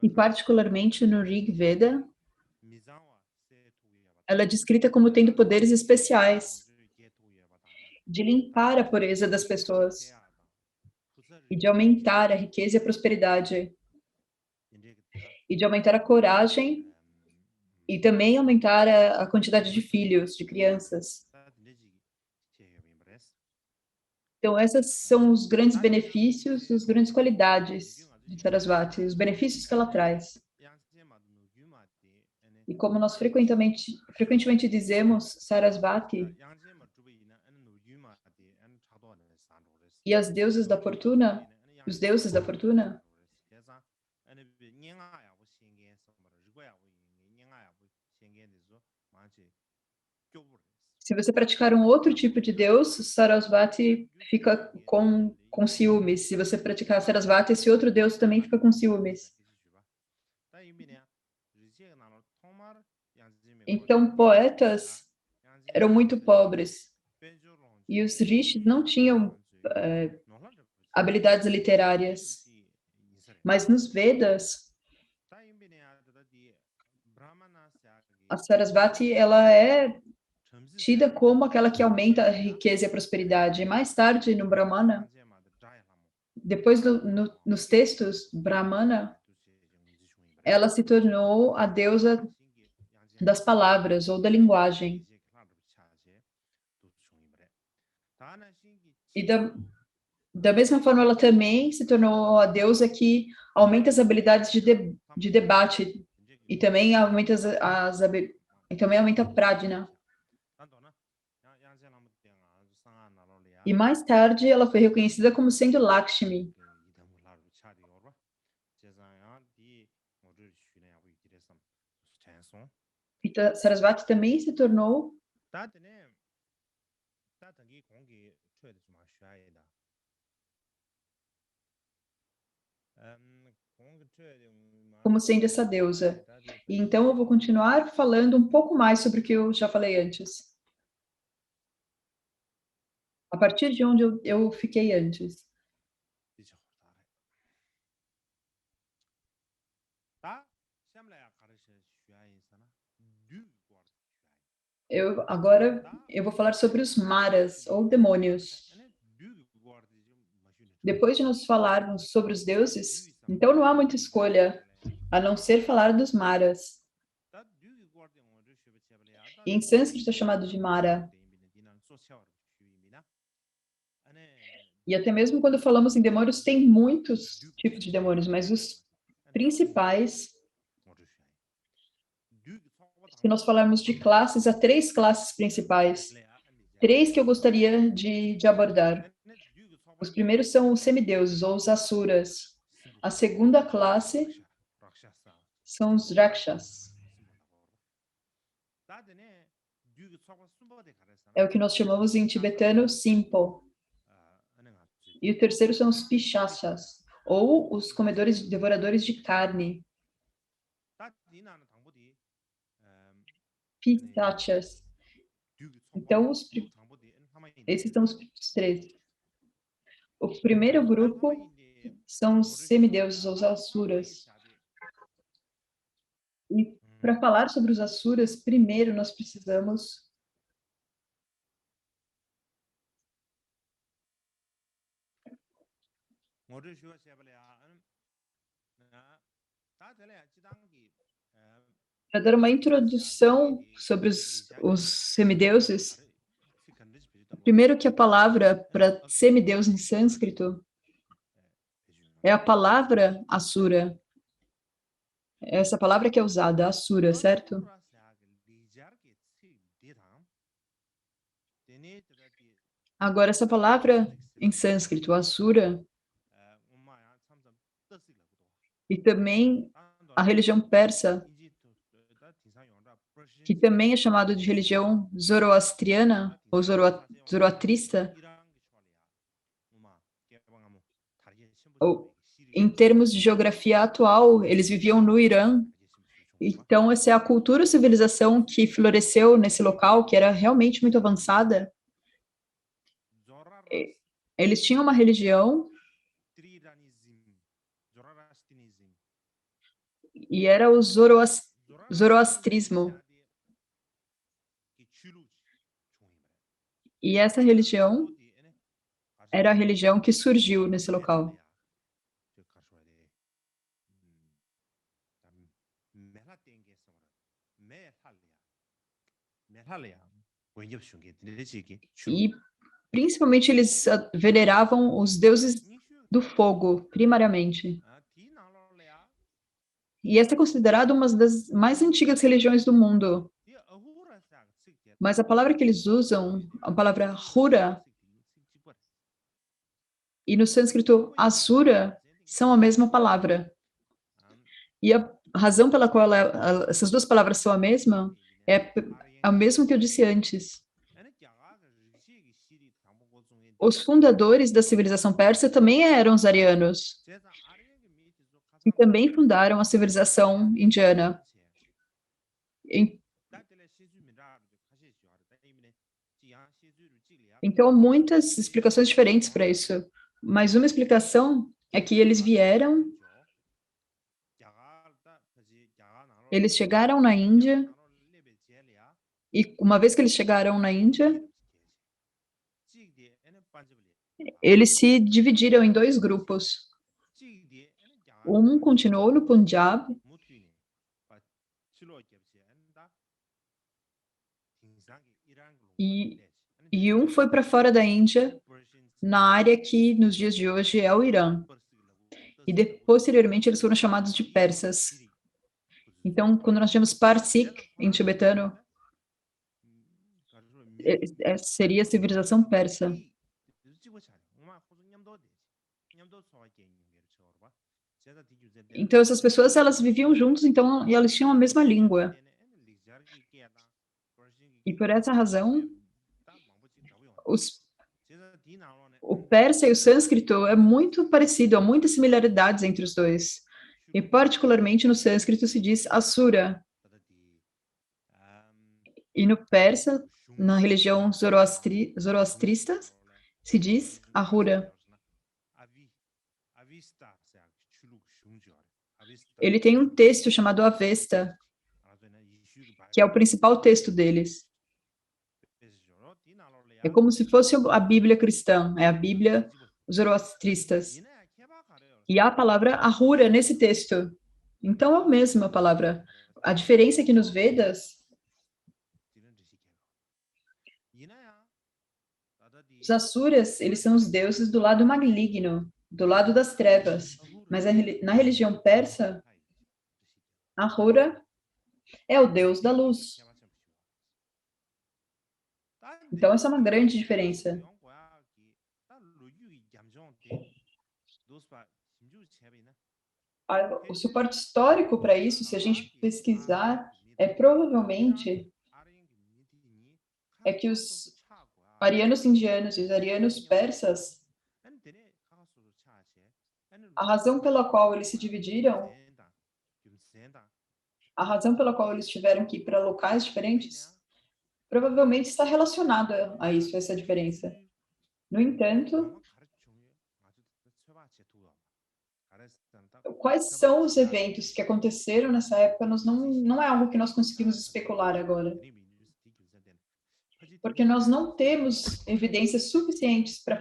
S2: E particularmente no Rig Veda, ela é descrita como tendo poderes especiais de limpar a pureza das pessoas e de aumentar a riqueza e a prosperidade e de aumentar a coragem e também aumentar a quantidade de filhos, de crianças. Então, esses são os grandes benefícios, as grandes qualidades de Sarasvati, os benefícios que ela traz. E como nós frequentemente dizemos, Sarasvati e as deusas da fortuna, os deuses da fortuna, se você praticar um outro tipo de deus, Sarasvati fica com ciúmes. Se você praticar Sarasvati, esse outro deus também fica com ciúmes. Então, poetas eram muito pobres. E os rishis não tinham habilidades literárias. Mas nos Vedas, a Sarasvati, ela é tida como aquela que aumenta a riqueza e a prosperidade. E mais tarde, no Brahmana, depois nos textos, Brahmana, ela se tornou a deusa das palavras ou da linguagem. E da mesma forma, ela também se tornou a deusa que aumenta as habilidades de debate e também aumenta e também aumenta a pradna. E mais tarde, ela foi reconhecida como sendo Lakshmi. E Sarasvati também se tornou como sendo essa deusa. E então eu vou continuar falando um pouco mais sobre o que eu já falei antes. A partir de onde eu fiquei antes. Agora eu vou falar sobre os maras, ou demônios. Depois de nós falarmos sobre os deuses, então não há muita escolha, a não ser falar dos maras. E em sânscrito é chamado de mara. E até mesmo quando falamos em demônios, tem muitos tipos de demônios, mas os principais, se nós falarmos de classes, há 3 classes principais. 3 que eu gostaria de abordar. Os primeiros são os semideuses, ou os asuras. A segunda classe são os rakshas. É o que nós chamamos em tibetano simpo. E o terceiro são os pichachas, ou os comedores, devoradores de carne. Pitachas. Então, esses são os 3. O primeiro grupo são os semideuses, ou os asuras. E para falar sobre os asuras, primeiro nós precisamos para dar uma introdução sobre os semideuses. Primeiro que a palavra para semideus em sânscrito é a palavra asura. Essa palavra que é usada, asura, certo? Agora, essa palavra em sânscrito, asura, e também a religião persa, que também é chamado de religião zoroastriana, ou zoroastrista, ou, em termos de geografia atual, eles viviam no Irã. Então, essa é a cultura e civilização que floresceu nesse local, que era realmente muito avançada. Eles tinham uma religião e era o zoroastrismo. E essa religião era a religião que surgiu nesse local. E, principalmente, eles veneravam os deuses do fogo, primariamente. E essa é considerada uma das mais antigas religiões do mundo. Mas a palavra que eles usam, a palavra Hura, e no sânscrito Asura, são a mesma palavra. E a razão pela qual essas duas palavras são a mesma é o mesmo que eu disse antes. Os fundadores da civilização persa também eram os arianos, e também fundaram a civilização indiana. Então, muitas explicações diferentes para isso. Mas uma explicação é que eles chegaram na Índia, e uma vez que eles chegaram na Índia, eles se dividiram em 2 grupos. Um continuou no Punjab e um foi para fora da Índia, na área que nos dias de hoje é o Irã. E posteriormente eles foram chamados de persas. Então, quando nós temos Parsik em tibetano, seria a civilização persa. Então, essas pessoas, elas viviam juntos, então, e elas tinham a mesma língua. E por essa razão, o persa e o sânscrito é muito parecido, há muitas similaridades entre os dois. E particularmente no sânscrito se diz Asura. E no persa, na religião zoroastrista, se diz Ahura. Ele tem um texto chamado Avesta, que é o principal texto deles. É como se fosse a Bíblia cristã, é a Bíblia zoroastristas. E há a palavra Ahura nesse texto. Então é a mesma palavra. A diferença é que nos Vedas, os Asuras, eles são os deuses do lado maligno, do lado das trevas. Mas na religião persa, Ahura é o deus da luz. Então essa é uma grande diferença. O suporte histórico para isso, se a gente pesquisar, provavelmente que os arianos indianos e os arianos persas, a razão pela qual eles se dividiram, a razão pela qual eles tiveram que ir para locais diferentes, provavelmente está relacionada a isso, essa diferença. No entanto, quais são os eventos que aconteceram nessa época, não é algo que nós conseguimos especular agora. Porque nós não temos evidências suficientes para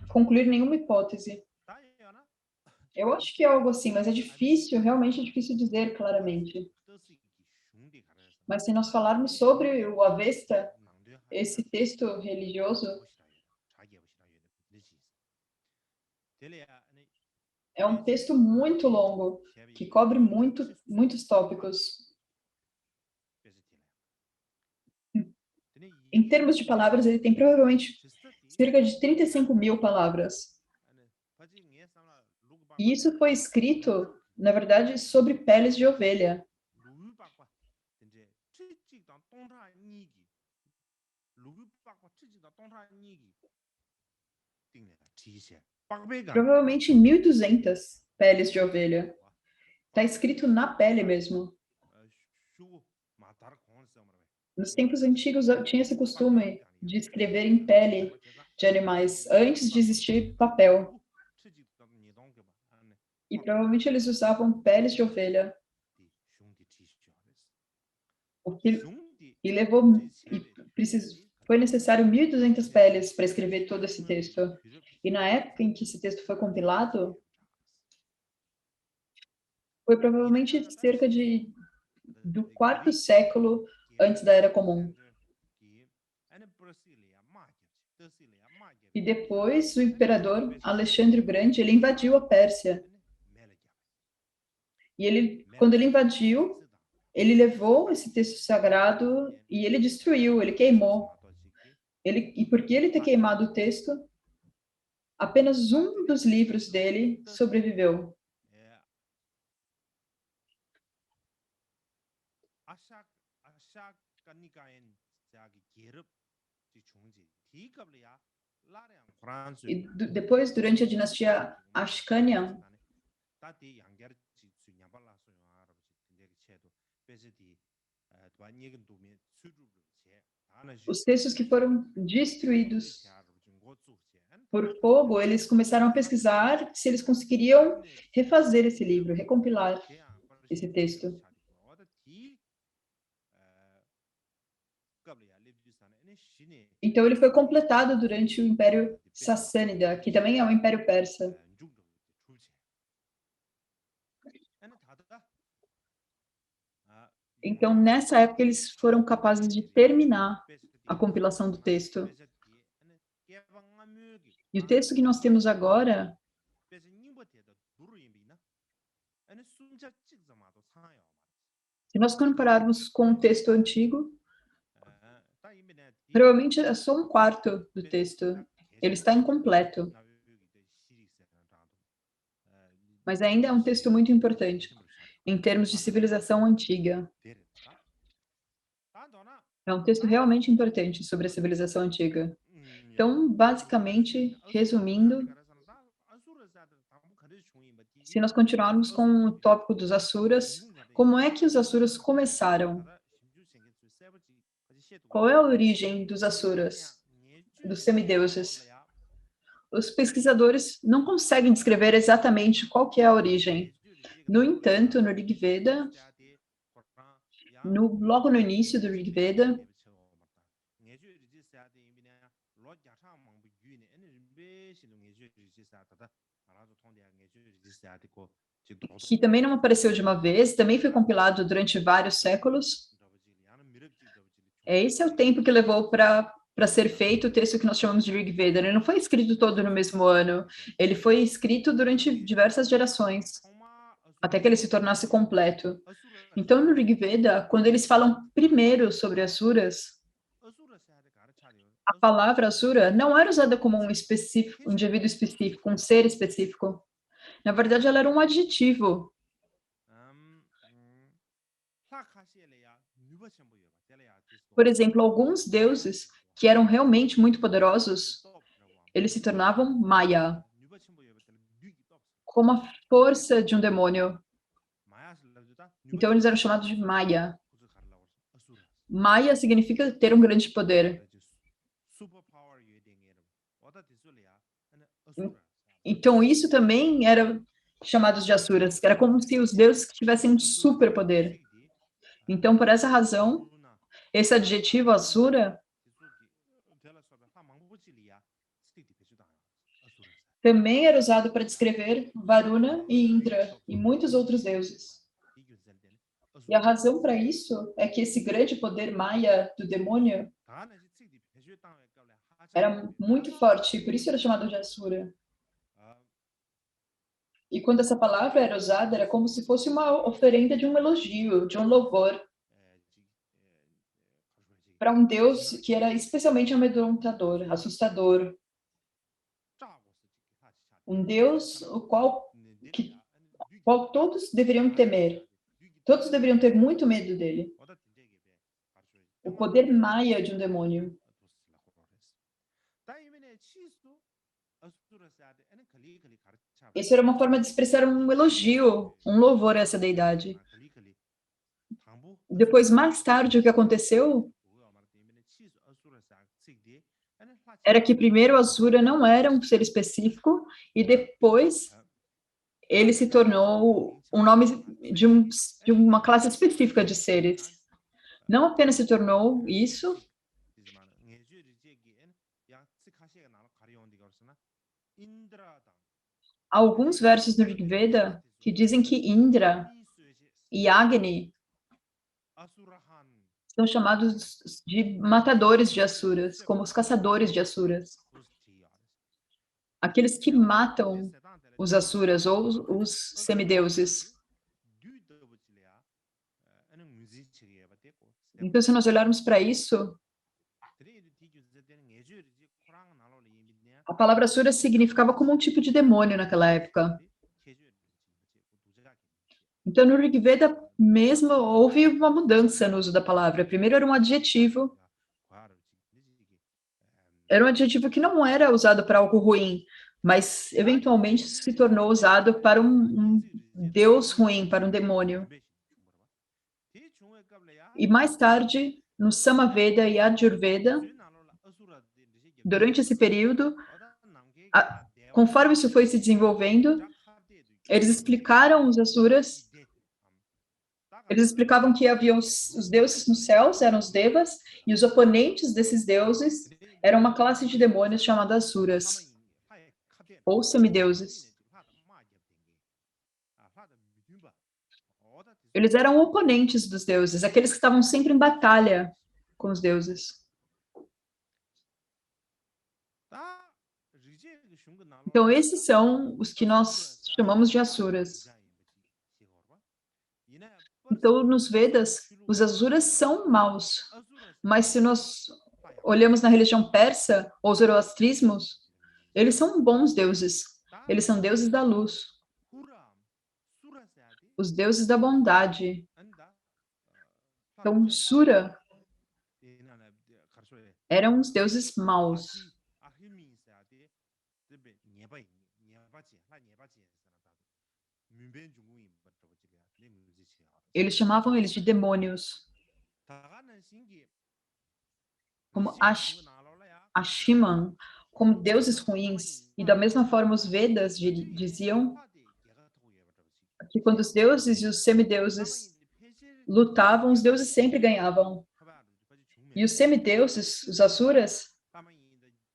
S2: concluir nenhuma hipótese. Eu acho que é algo assim, mas é difícil, realmente é difícil dizer claramente. Mas se nós falarmos sobre o Avesta, esse texto religioso, é um texto muito longo, que cobre muitos tópicos. Em termos de palavras, ele tem provavelmente cerca de 35 mil palavras. E isso foi escrito, na verdade, sobre peles de ovelha. Provavelmente 1.200 peles de ovelha. Está escrito na pele mesmo. Nos tempos antigos, tinha esse costume de escrever em pele de animais, antes de existir papel. E provavelmente eles usavam peles de ovelha. Foi necessário 1.200 peles para escrever todo esse texto. E na época em que esse texto foi compilado, foi provavelmente cerca do 4º século antes da Era Comum. E depois o imperador Alexandre o Grande, ele invadiu a Pérsia. E quando ele invadiu, ele levou esse texto sagrado e ele destruiu, ele queimou. E por que ele ter queimado o texto, apenas um dos livros dele sobreviveu. E depois, durante a dinastia Ashkanian, os textos que foram destruídos por fogo, eles começaram a pesquisar se eles conseguiriam refazer esse livro, recompilar esse texto. Então, ele foi completado durante o Império Sassânida, que também é o Império Persa. Então, nessa época, eles foram capazes de terminar a compilação do texto. E o texto que nós temos agora, se nós compararmos com o texto antigo, provavelmente é só um quarto do texto. Ele está incompleto. Mas ainda é um texto muito importante, em termos de civilização antiga. É um texto realmente importante sobre a civilização antiga. Então, basicamente, resumindo, se nós continuarmos com o tópico dos Asuras, como é que os Asuras começaram? Qual é a origem dos Asuras, dos semideuses? Os pesquisadores não conseguem descrever exatamente qual que é a origem. No entanto, no Rig Veda, logo no início do Rig Veda, que também não apareceu de uma vez, também foi compilado durante vários séculos. Esse é o tempo que levou para ser feito o texto que nós chamamos de Rig Veda. Ele não foi escrito todo no mesmo ano, ele foi escrito durante diversas gerações, até que ele se tornasse completo. Então, no Rig Veda, quando eles falam primeiro sobre Asuras, a palavra Asura não era usada como um indivíduo específico, um ser específico. Na verdade, ela era um adjetivo. Por exemplo, alguns deuses que eram realmente muito poderosos, eles se tornavam Maya, como a força de um demônio. Então, eles eram chamados de Maya. Maya significa ter um grande poder. Então, isso também era chamados de Asuras, que era como se os deuses tivessem um superpoder. Então, por essa razão, esse adjetivo Asura também era usado para descrever Varuna e Indra e muitos outros deuses. E a razão para isso é que esse grande poder Maya do demônio era muito forte, por isso era chamado de Asura. E quando essa palavra era usada, era como se fosse uma oferenda de um elogio, de um louvor, para um Deus que era especialmente amedrontador, assustador. Um Deus o qual todos deveriam temer. Todos deveriam ter muito medo dele. O poder maia de um demônio. Isso era uma forma de expressar um elogio, um louvor a essa deidade. Depois, mais tarde, o que aconteceu era que primeiro Asura não era um ser específico e depois ele se tornou um nome de uma classe específica de seres. Não apenas se tornou isso, há alguns versos no Rig Veda que dizem que Indra e Agni são chamados de matadores de Asuras, como os caçadores de Asuras. Aqueles que matam os Asuras ou os semideuses. Então, se nós olharmos para isso, a palavra Asura significava como um tipo de demônio naquela época. Então, no Rig Veda mesmo, houve uma mudança no uso da palavra. Primeiro era um adjetivo. Era um adjetivo que não era usado para algo ruim, mas eventualmente se tornou usado para um deus ruim, para um demônio. E mais tarde, no Samaveda e Ajurveda, durante esse período, conforme isso foi se desenvolvendo, eles explicaram os Asuras, eles explicavam que havia os deuses nos céus, eram os Devas, e os oponentes desses deuses era uma classe de demônios chamada Asuras, ou semideuses. Eles eram oponentes dos deuses, aqueles que estavam sempre em batalha com os deuses. Então, esses são os que nós chamamos de Asuras. Então, nos Vedas, os Asuras são maus. Mas se nós olhamos na religião persa, ou zoroastrismos, eles são bons deuses. Eles são deuses da luz, os deuses da bondade. Então, Sura eram os deuses maus. Eles chamavam eles de demônios, como Ashiman, como deuses ruins. E da mesma forma, os Vedas diziam que quando os deuses e os semideuses lutavam, os deuses sempre ganhavam. E os semideuses, os Asuras,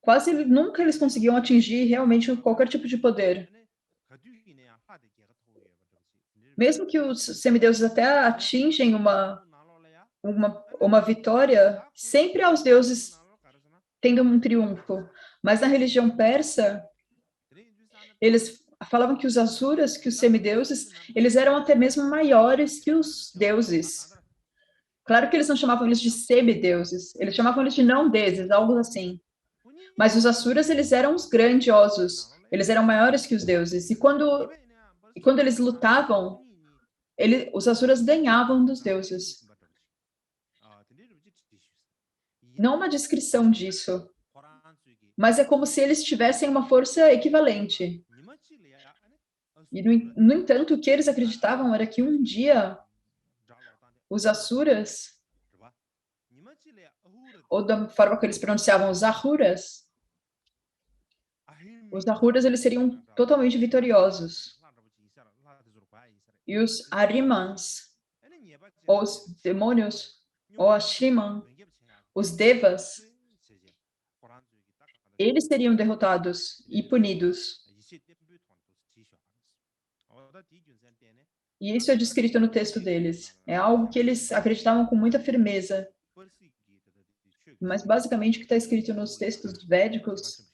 S2: quase nunca eles conseguiam atingir realmente qualquer tipo de poder. Mesmo que os semideuses até atingem uma vitória, sempre há os deuses tendo um triunfo. Mas na religião persa, eles falavam que os Asuras, que os semideuses, eles eram até mesmo maiores que os deuses. Claro que eles não chamavam eles de semideuses, eles chamavam eles de não-deuses, algo assim. Mas os Asuras, eles eram os grandiosos, eles eram maiores que os deuses. E quando eles lutavam, os Asuras ganhavam dos deuses. Não uma descrição disso, mas é como se eles tivessem uma força equivalente. E, no entanto, o que eles acreditavam era que um dia os Asuras, ou da forma que eles pronunciavam os Ahuras, eles seriam totalmente vitoriosos. E os Arimans, ou os demônios, ou Ashriman, os Devas, eles seriam derrotados e punidos. E isso é descrito no texto deles. É algo que eles acreditavam com muita firmeza. Mas, basicamente, o que está escrito nos textos védicos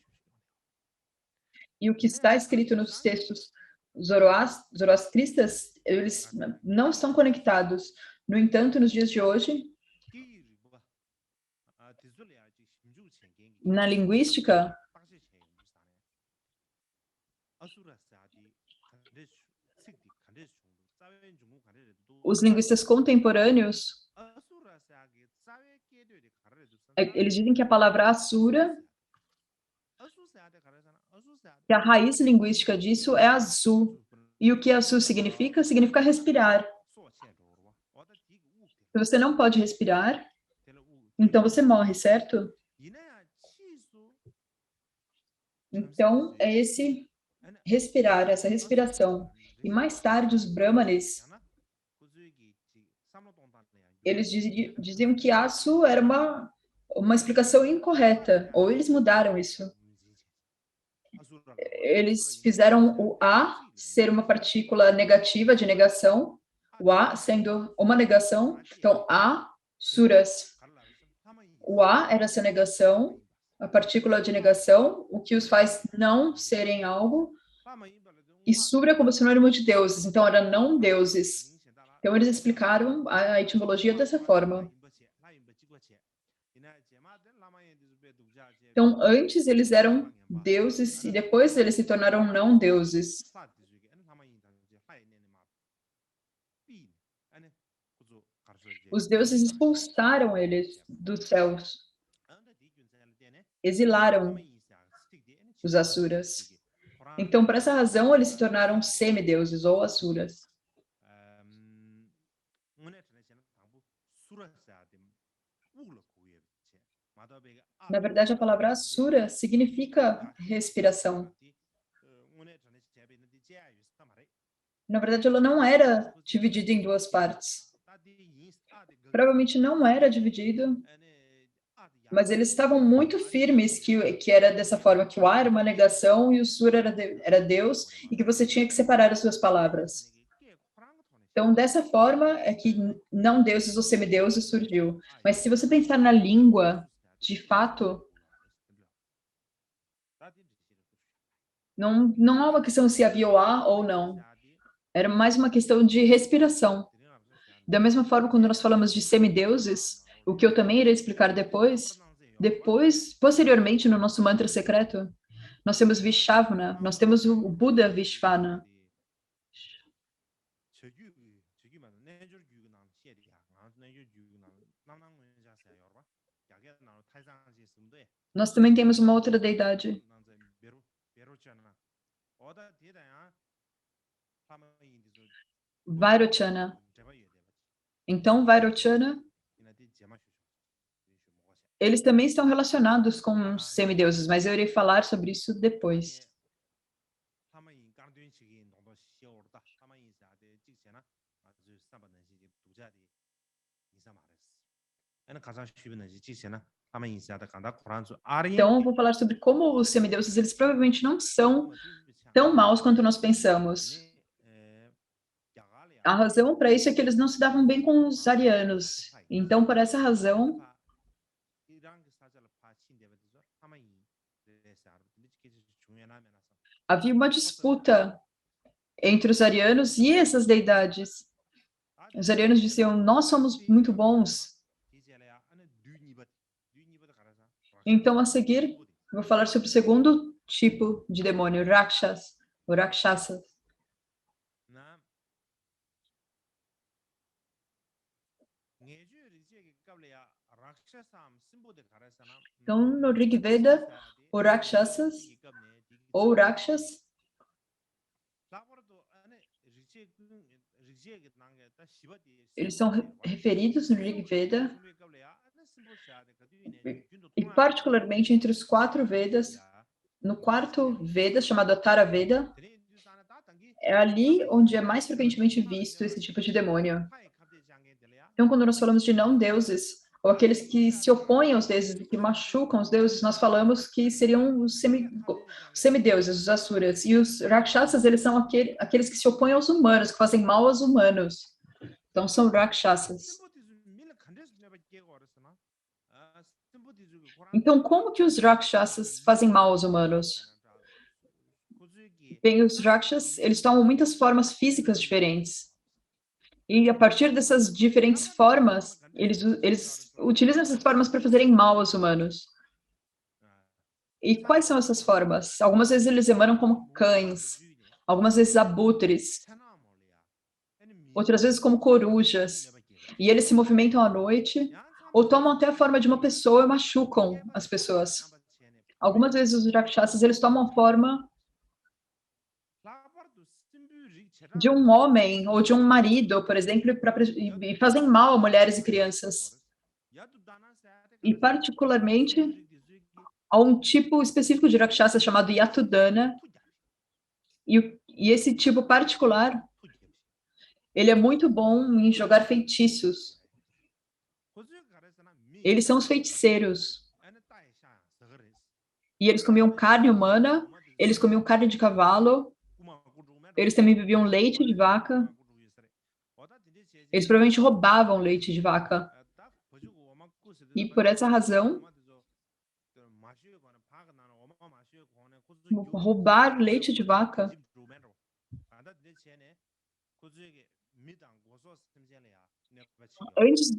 S2: e o que está escrito nos textos zoroastristas, eles não estão conectados. No entanto, nos dias de hoje, na linguística, os linguistas contemporâneos, eles dizem que a palavra Asura, que a raiz linguística disso é Asu. E o que Asu significa? Significa respirar. Se você não pode respirar, então você morre, certo? Então, é esse respirar, essa respiração. E mais tarde, os Brahmanes, eles diziam que Asu era uma explicação incorreta, ou eles mudaram isso. Eles fizeram o A ser uma partícula negativa de negação, o A sendo uma negação, então A, suras. O A era essa negação, a partícula de negação, o que os faz não serem algo, e Sura como sinônimo de deuses, então eram não deuses. Então eles explicaram a etimologia dessa forma. Então antes eles eram deuses e depois eles se tornaram não deuses. Os deuses expulsaram eles dos céus, exilaram os Asuras. Então, por essa razão, eles se tornaram semideuses ou Asuras. Na verdade, a palavra Asura significa respiração. Na verdade, ela não era dividida em duas partes. Provavelmente não era dividido Mas eles estavam muito firmes que era dessa forma, que o A era uma negação e o Sur era Deus, e que você tinha que separar as suas palavras. Então, dessa forma é que não deuses ou semideuses surgiu. Mas se você pensar na língua, de fato, não é uma questão se havia o A ou não. Era mais uma questão de respiração. Da mesma forma, quando nós falamos de semideuses, o que eu também irei explicar depois, posteriormente, no nosso mantra secreto, nós temos Vishavana, nós temos o Buda Vishvana. Nós também temos uma outra deidade. Vairochana. Então, Vairochana, eles também estão relacionados com os semideuses, mas eu irei falar sobre isso depois. Então, eu vou falar sobre como os semideuses, eles provavelmente não são tão maus quanto nós pensamos. A razão para isso é que eles não se davam bem com os arianos. Então, por essa razão, havia uma disputa entre os arianos e essas deidades. Os arianos diziam, nós somos muito bons. Então, a seguir, vou falar sobre o segundo tipo de demônio, Rakshas, ou Rakshasas. Então, no Rig Veda, o Rakshasas, ou Rakshas, eles são referidos no Rig Veda, e particularmente entre os 4 Vedas, no 4º Veda, chamado Atara Veda, é ali onde é mais frequentemente visto esse tipo de demônio. Então, quando nós falamos de não-deuses, ou aqueles que se opõem aos deuses, que machucam os deuses, nós falamos que seriam os semideuses, os asuras. E os rakshasas, eles são aqueles que se opõem aos humanos, que fazem mal aos humanos. Então, são rakshasas. Então, como que os rakshasas fazem mal aos humanos? Bem, os rakshas, eles tomam muitas formas físicas diferentes. E a partir dessas diferentes formas, eles utilizam essas formas para fazerem mal aos humanos. E quais são essas formas? Algumas vezes eles emanam como cães, algumas vezes abutres, outras vezes como corujas. E eles se movimentam à noite, ou tomam até a forma de uma pessoa e machucam as pessoas. Algumas vezes os rakshasas, eles tomam a forma de um homem ou de um marido, por exemplo, e fazem mal a mulheres e crianças. E particularmente a um tipo específico de rakshasa chamado Yatudana, e esse tipo particular, ele é muito bom em jogar feitiços. Eles são os feiticeiros. E eles comiam carne humana, eles comiam carne de cavalo, eles também bebiam leite de vaca. Eles provavelmente roubavam leite de vaca. E por essa razão, roubar leite de vaca, antes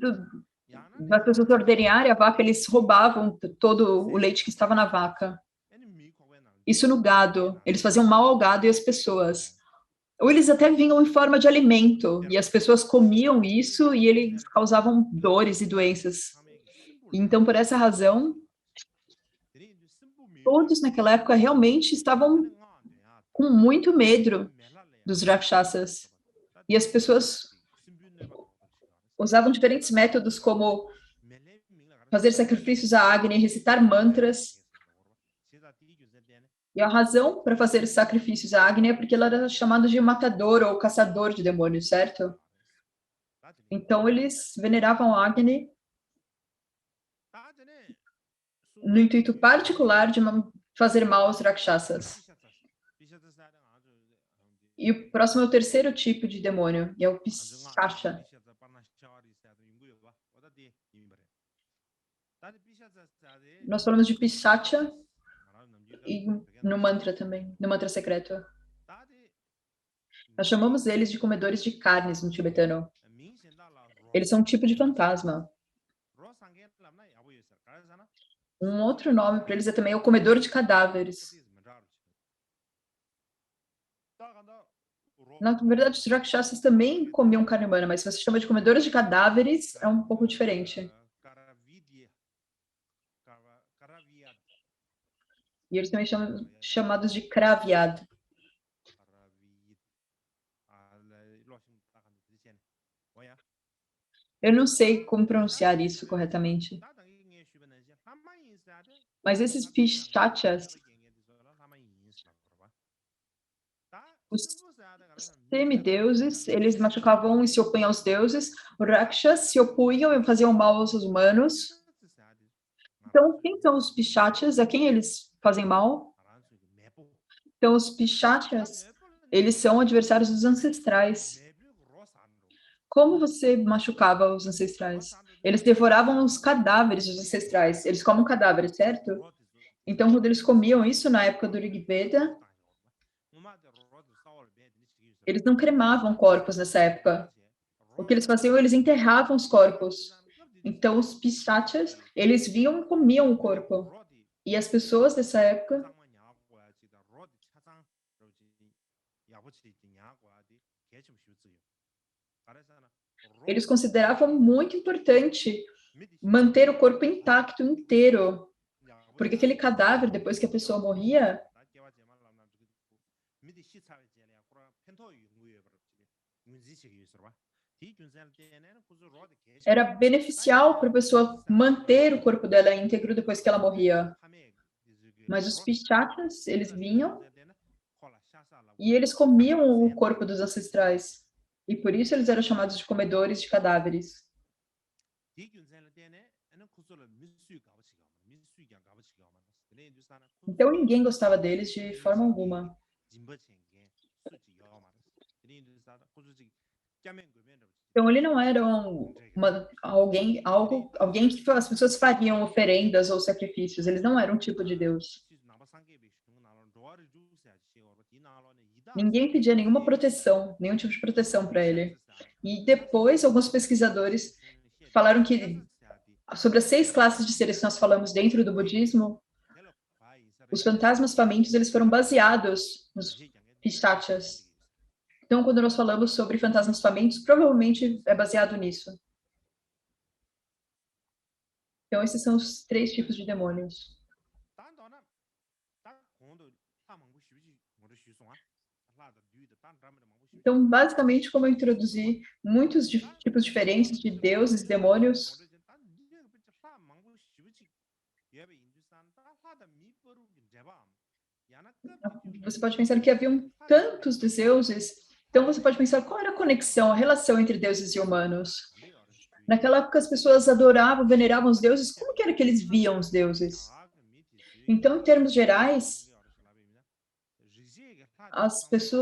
S2: das pessoas ordenharem a vaca, eles roubavam todo o leite que estava na vaca. Isso no gado. Eles faziam mal ao gado e às pessoas. Ou eles até vinham em forma de alimento, e as pessoas comiam isso e eles causavam dores e doenças. Então, por essa razão, todos naquela época realmente estavam com muito medo dos rakshasas. E as pessoas usavam diferentes métodos, como fazer sacrifícios a Agni, recitar mantras. E a razão para fazer sacrifícios a Agni é porque ela era chamada de matador ou caçador de demônios, certo? Então, eles veneravam Agni. no intuito particular de fazer mal aos Rakshasas. E o próximo é o terceiro tipo de demônio, e é o Pishacha. Nós falamos de Pishacha e no mantra também, no mantra secreto. Nós chamamos eles de comedores de carnes no tibetano. Eles são um tipo de fantasma. Um outro nome para eles é também o comedor de cadáveres. Na verdade, os Rakshasas também comiam carne humana, mas se você chama de comedores de cadáveres, é um pouco diferente. E eles também são chamados de Kravyad. Eu não sei como pronunciar isso corretamente. Mas esses Pishachas, os semideuses, eles machucavam e se opunham aos deuses. Os Rakshas se opunham e faziam mal aos humanos. Então, quem são os Pishachas? A quem eles fazem mal? Então, os Pishachas, eles são adversários dos ancestrais. Como você machucava os ancestrais? Eles devoravam os cadáveres dos ancestrais. Eles comem cadáveres, certo? Então, quando eles comiam isso na época do Rig Veda, eles não cremavam corpos nessa época. O que eles faziam, eles enterravam os corpos. Então, os Pishachas, eles viam e comiam o corpo. E as pessoas dessa época, eles consideravam muito importante manter o corpo intacto inteiro, porque aquele cadáver, depois que a pessoa morria, era beneficial para a pessoa manter o corpo dela íntegro depois que ela morria. Mas os Pishachas, eles vinham e eles comiam o corpo dos ancestrais. E por isso eles eram chamados de comedores de cadáveres. Então ninguém gostava deles de forma alguma. Então ele não era alguém que as pessoas fariam oferendas ou sacrifícios. Eles não eram um tipo de Deus. Ninguém pedia nenhuma proteção, nenhum tipo de proteção para ele. E depois, alguns pesquisadores falaram que sobre as 6 classes de seres que nós falamos dentro do budismo, os fantasmas famintos, eles foram baseados nos Pishachas. Então, quando nós falamos sobre fantasmas famintos, provavelmente é baseado nisso. Então, esses são os 3 tipos de demônios. Então, basicamente, como eu introduzi muitos tipos diferentes de deuses, demônios, você pode pensar que haviam tantos deuses, então você pode pensar qual era a conexão, a relação entre deuses e humanos. Naquela época as pessoas adoravam, veneravam os deuses, como que era que eles viam os deuses? Então, em termos gerais,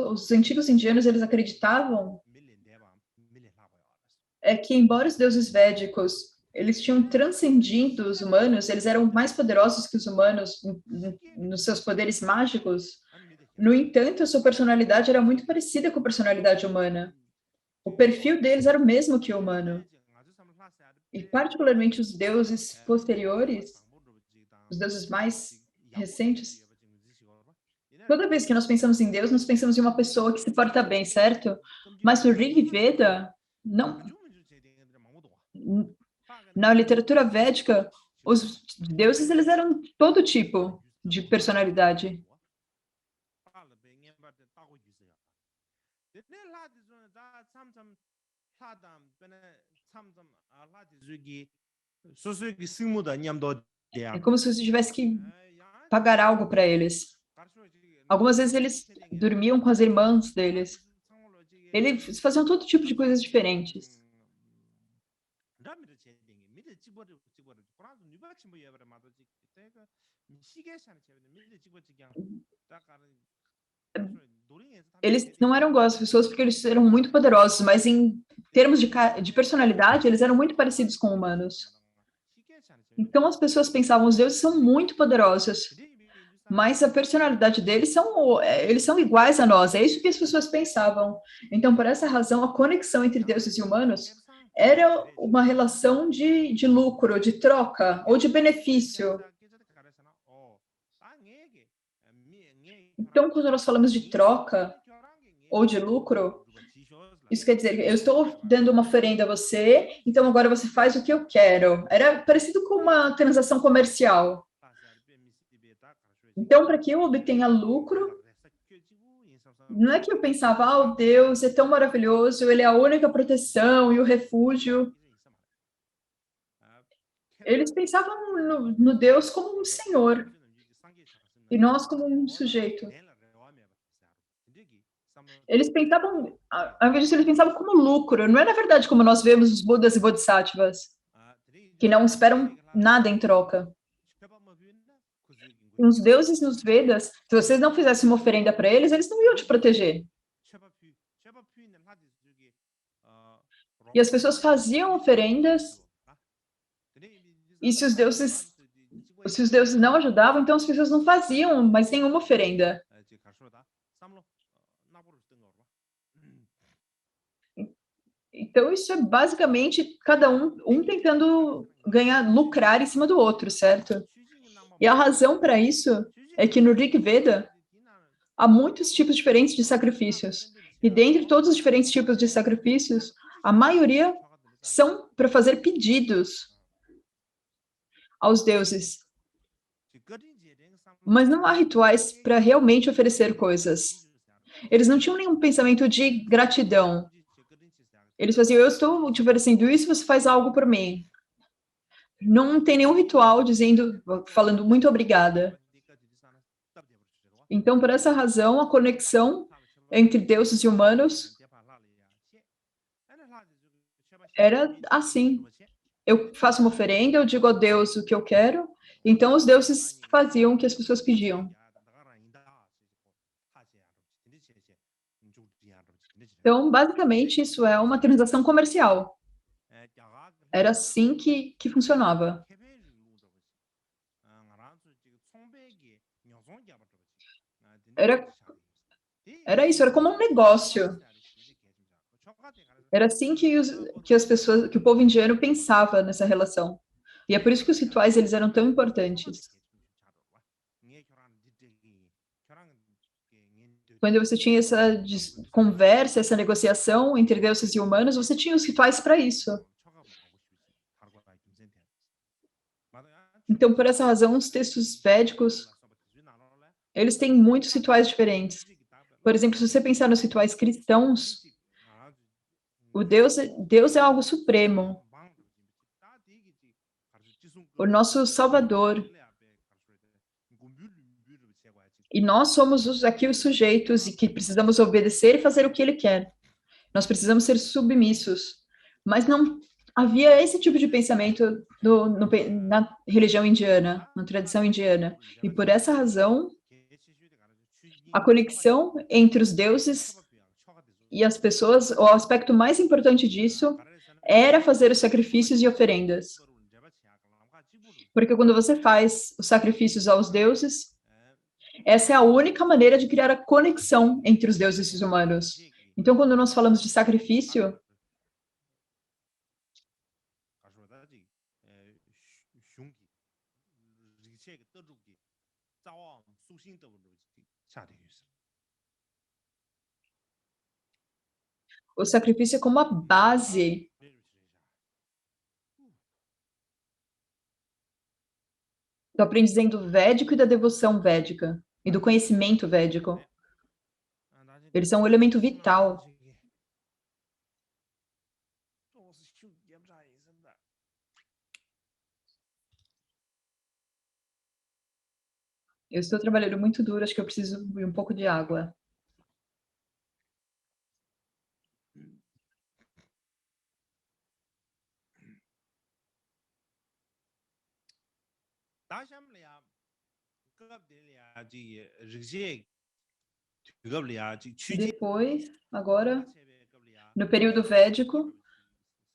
S2: os antigos indianos, eles acreditavam que, embora os deuses védicos, eles tinham transcendido os humanos, eles eram mais poderosos que os humanos nos seus poderes mágicos. No entanto, a sua personalidade era muito parecida com a personalidade humana. O perfil deles era o mesmo que o humano. E, particularmente, os deuses posteriores, os deuses mais recentes, toda vez que nós pensamos em Deus, nós pensamos em uma pessoa que se porta bem, certo? Mas no Rig Veda, não. Na literatura védica, os deuses, eles eram todo tipo de personalidade. É como se você tivesse que pagar algo para eles. Algumas vezes eles dormiam com as irmãs deles. Eles faziam todo tipo de coisas diferentes. Eles não eram iguais às pessoas porque eles eram muito poderosos, mas em termos de personalidade, eles eram muito parecidos com humanos. Então as pessoas pensavam, os deuses são muito poderosos, mas a personalidade deles eles são iguais a nós, é isso que as pessoas pensavam. Então, por essa razão, a conexão entre deuses e humanos era uma relação de lucro, de troca ou de benefício. Então, quando nós falamos de troca ou de lucro, isso quer dizer, eu estou dando uma oferenda a você, então agora você faz o que eu quero. Era parecido com uma transação comercial. Então, para que eu obtenha lucro, não é que eu pensava, ah, o Deus é tão maravilhoso, ele é a única proteção e o refúgio. Eles pensavam no Deus como um senhor e nós como um sujeito. Eles pensavam, ao invés disso, eles pensavam como lucro. Não é, na verdade, como nós vemos os Budas e Bodhisattvas, que não esperam nada em troca. Os deuses nos Vedas, se vocês não fizessem uma oferenda para eles, eles não iam te proteger. E as pessoas faziam oferendas, e se os deuses não ajudavam, então as pessoas não faziam mais nenhuma oferenda. Então, isso é basicamente cada um tentando lucrar em cima do outro, certo? E a razão para isso é que no Rig Veda há muitos tipos diferentes de sacrifícios. E dentre todos os diferentes tipos de sacrifícios, a maioria são para fazer pedidos aos deuses. Mas não há rituais para realmente oferecer coisas. Eles não tinham nenhum pensamento de gratidão. Eles faziam, eu estou te oferecendo isso, você faz algo por mim. Não tem nenhum ritual falando muito obrigada. Então, por essa razão, a conexão entre deuses e humanos era assim. Eu faço uma oferenda, eu digo a Deus o que eu quero, então os deuses faziam o que as pessoas pediam. Então, basicamente, isso é uma transação comercial. Era assim que funcionava. Era isso, era como um negócio. Era assim que as pessoas, que o povo indiano pensava nessa relação. E é por isso que os rituais eles eram tão importantes. Quando você tinha essa conversa, essa negociação entre deuses e humanos, você tinha os rituais para isso. Então, por essa razão, os textos védicos, eles têm muitos rituais diferentes. Por exemplo, se você pensar nos rituais cristãos, Deus é algo supremo. O nosso Salvador. E nós somos aqui os sujeitos e que precisamos obedecer e fazer o que ele quer. Nós precisamos ser submissos. Mas não havia esse tipo de pensamento na religião indiana, na tradição indiana. E por essa razão, a conexão entre os deuses e as pessoas, o aspecto mais importante disso era fazer os sacrifícios e oferendas. Porque quando você faz os sacrifícios aos deuses, essa é a única maneira de criar a conexão entre os deuses e os humanos. Então, quando nós falamos de sacrifício, o sacrifício é como a base do aprendizado védico e da devoção védica, e do conhecimento védico. Eles são um elemento vital. Eu estou trabalhando muito duro, acho que eu preciso de um pouco de água. Depois, agora, no período védico,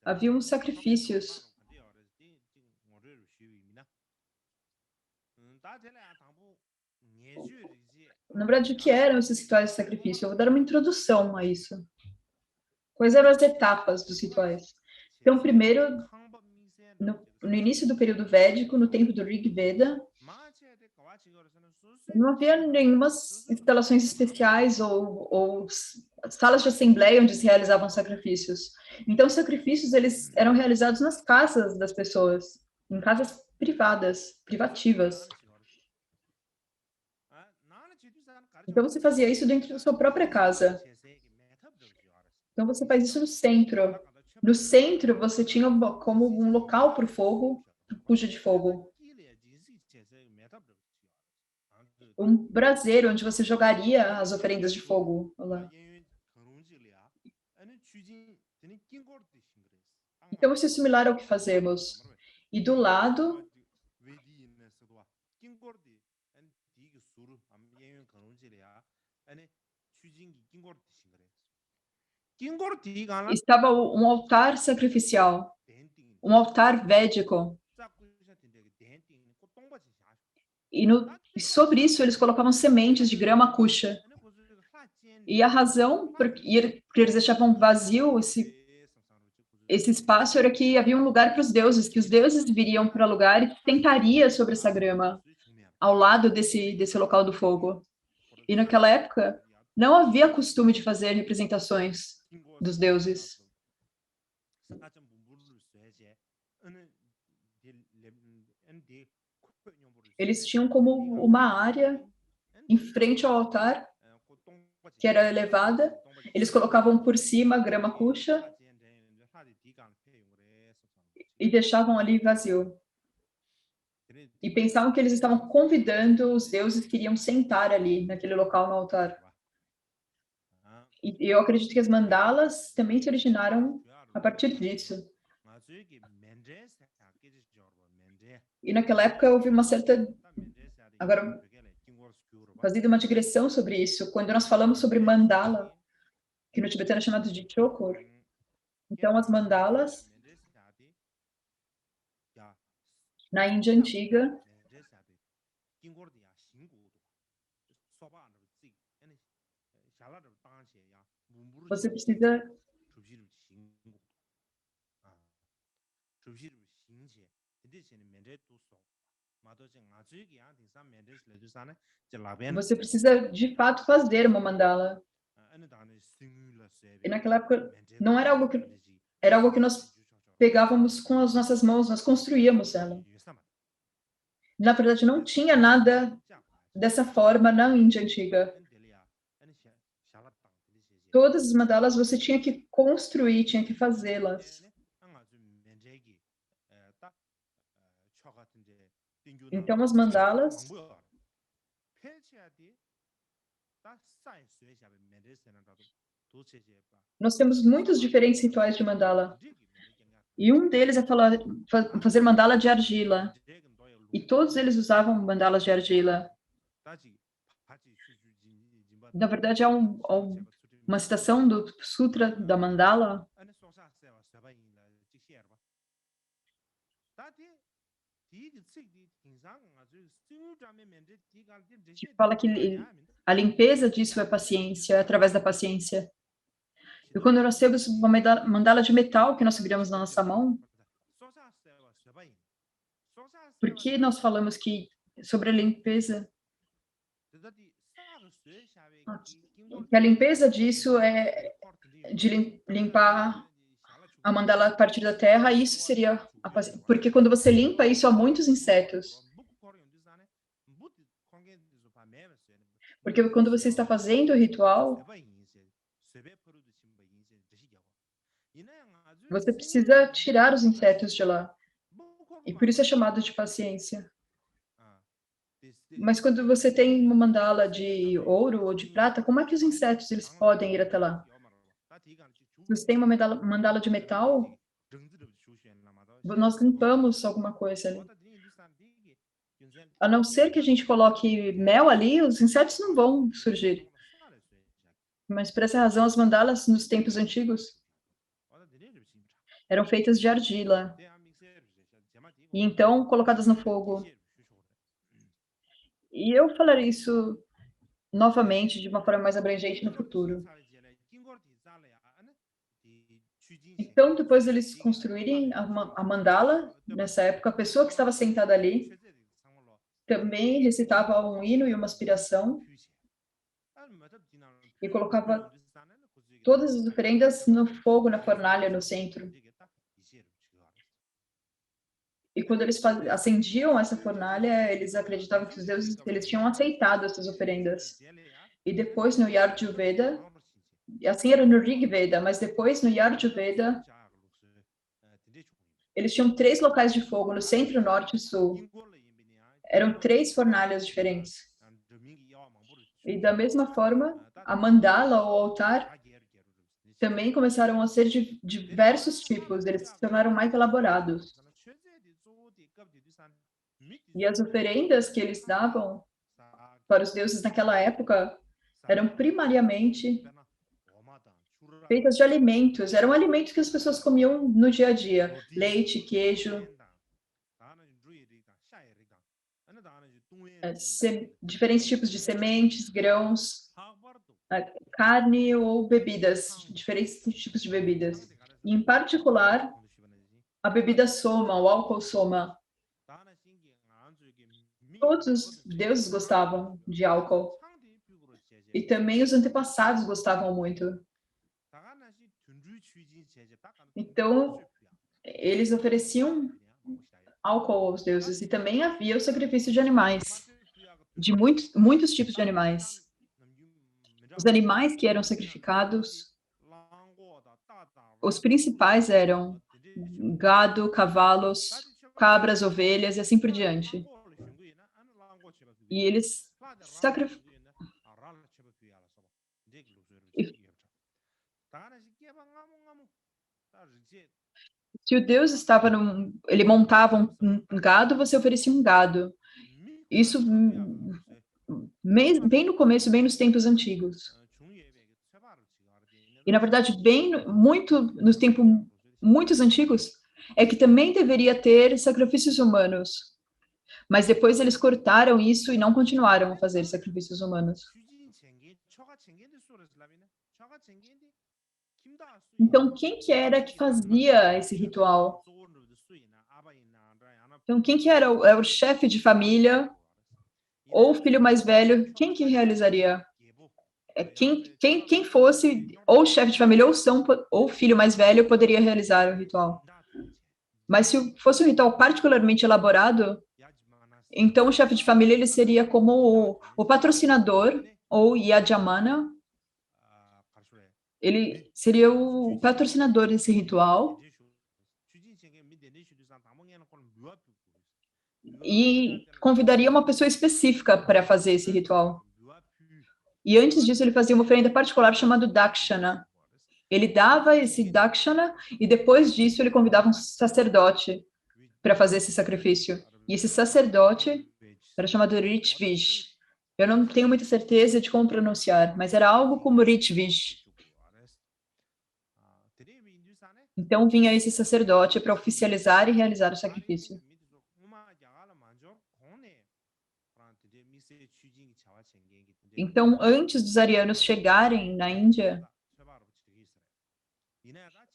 S2: haviam sacrifícios. Na verdade, o que eram esses rituais de sacrifício? Eu vou dar uma introdução a isso. Quais eram as etapas dos rituais? Então, primeiro, no início do período védico, no tempo do Rig Veda, não havia nenhuma instalações especiais ou salas de assembleia onde se realizavam sacrifícios. Então, os sacrifícios eles eram realizados nas casas das pessoas, em casas privadas, privativas. Então, você fazia isso dentro da sua própria casa. Então, você faz isso no centro. No centro, você tinha como um local para o fogo, puja de fogo. Um braseiro onde você jogaria as oferendas de fogo lá. Então, isso é similar ao que fazemos. E do lado, estava um altar sacrificial, um altar védico. E sobre isso eles colocavam sementes de grama kusha. E a razão por que eles deixavam vazio esse espaço era que havia um lugar para os deuses, que os deuses viriam para o lugar e tentaria sobre essa grama, ao lado desse local do fogo. E naquela época, não havia costume de fazer representações dos deuses. Eles tinham como uma área em frente ao altar, que era elevada. Eles colocavam por cima grama kusha e deixavam ali vazio. E pensavam que eles estavam convidando os deuses que iriam sentar ali, naquele local no altar. E eu acredito que as mandalas também se originaram a partir disso. E naquela época houve uma certa... Agora, fazendo uma digressão sobre isso, quando nós falamos sobre mandala, que no tibetano é chamado de chokur, então as mandalas, na Índia antiga, você precisa de fato fazer uma mandala. E naquela época não era algo que era algo que nós pegávamos com as nossas mãos, nós construíamos ela. Na verdade, não tinha nada dessa forma na Índia antiga. Todas as mandalas você tinha que construir, tinha que fazê-las. Então, as mandalas, nós temos muitos diferentes rituais de mandala. E um deles é fazer mandala de argila. E todos eles usavam mandalas de argila. Na verdade, há uma citação do Sutra da Mandala que fala que a limpeza disso é paciência, através da paciência. E quando nós temos uma mandala de metal que nós seguramos na nossa mão, por que nós falamos que sobre a limpeza? Que a limpeza disso é de limpar a mandala a partir da terra, isso seria porque quando você limpa isso há muitos insetos. Porque quando você está fazendo o ritual, você precisa tirar os insetos de lá. E por isso é chamado de paciência. Mas quando você tem uma mandala de ouro ou de prata, como é que os insetos eles podem ir até lá? Se você tem uma mandala de metal, nós limpamos alguma coisa ali. A não ser que a gente coloque mel ali, os insetos não vão surgir. Mas por essa razão, as mandalas nos tempos antigos eram feitas de argila e então colocadas no fogo. E eu falarei isso novamente de uma forma mais abrangente no futuro. Então, depois deles construírem a mandala, nessa época, a pessoa que estava sentada ali também recitava um hino e uma aspiração e colocava todas as oferendas no fogo, na fornalha, no centro. E quando eles acendiam essa fornalha, eles acreditavam que os deuses eles tinham aceitado essas oferendas. E depois no Yajurveda, assim era no Rig Veda, mas depois no Yajurveda, eles tinham 3 locais de fogo, no centro, norte e sul. Eram 3 fornalhas diferentes. E da mesma forma, a mandala, ou altar, também começaram a ser de diversos tipos, eles se tornaram mais elaborados. E as oferendas que eles davam para os deuses naquela época eram primariamente feitas de alimentos, eram alimentos que as pessoas comiam no dia a dia, leite, queijo, diferentes tipos de sementes, grãos, carne ou bebidas, diferentes tipos de bebidas. E, em particular, a bebida soma, o álcool soma. Todos os deuses gostavam de álcool. E também os antepassados gostavam muito. Então, eles ofereciam álcool aos deuses. E também havia o sacrifício de animais, de muitos tipos de animais. Os animais que eram sacrificados, os principais eram gado, cavalos, cabras, ovelhas e assim por diante. E eles sacrificavam. Se o deus estava ele montava um gado, você oferecia um gado. Isso bem no começo, bem nos tempos antigos. E, na verdade, muito nos tempos muitos antigos, é que também deveria ter sacrifícios humanos. Mas depois eles cortaram isso e não continuaram a fazer sacrifícios humanos. Então, quem que era que fazia esse ritual? Então, quem que era o chefe de família ou o filho mais velho? Quem que realizaria? Quem fosse ou chefe de família ou filho mais velho poderia realizar o ritual. Mas se fosse um ritual particularmente elaborado, então o chefe de família ele seria como o patrocinador ou Yajamana. Ele seria o patrocinador desse ritual e convidaria uma pessoa específica para fazer esse ritual. E antes disso, ele fazia uma oferenda particular chamada Dakshana. Ele dava esse Dakshana e depois disso ele convidava um sacerdote para fazer esse sacrifício. E esse sacerdote era chamado Ritvish. Eu não tenho muita certeza de como pronunciar, mas era algo como Ritvish. Então vinha esse sacerdote para oficializar e realizar o sacrifício. Então, antes dos arianos chegarem na Índia,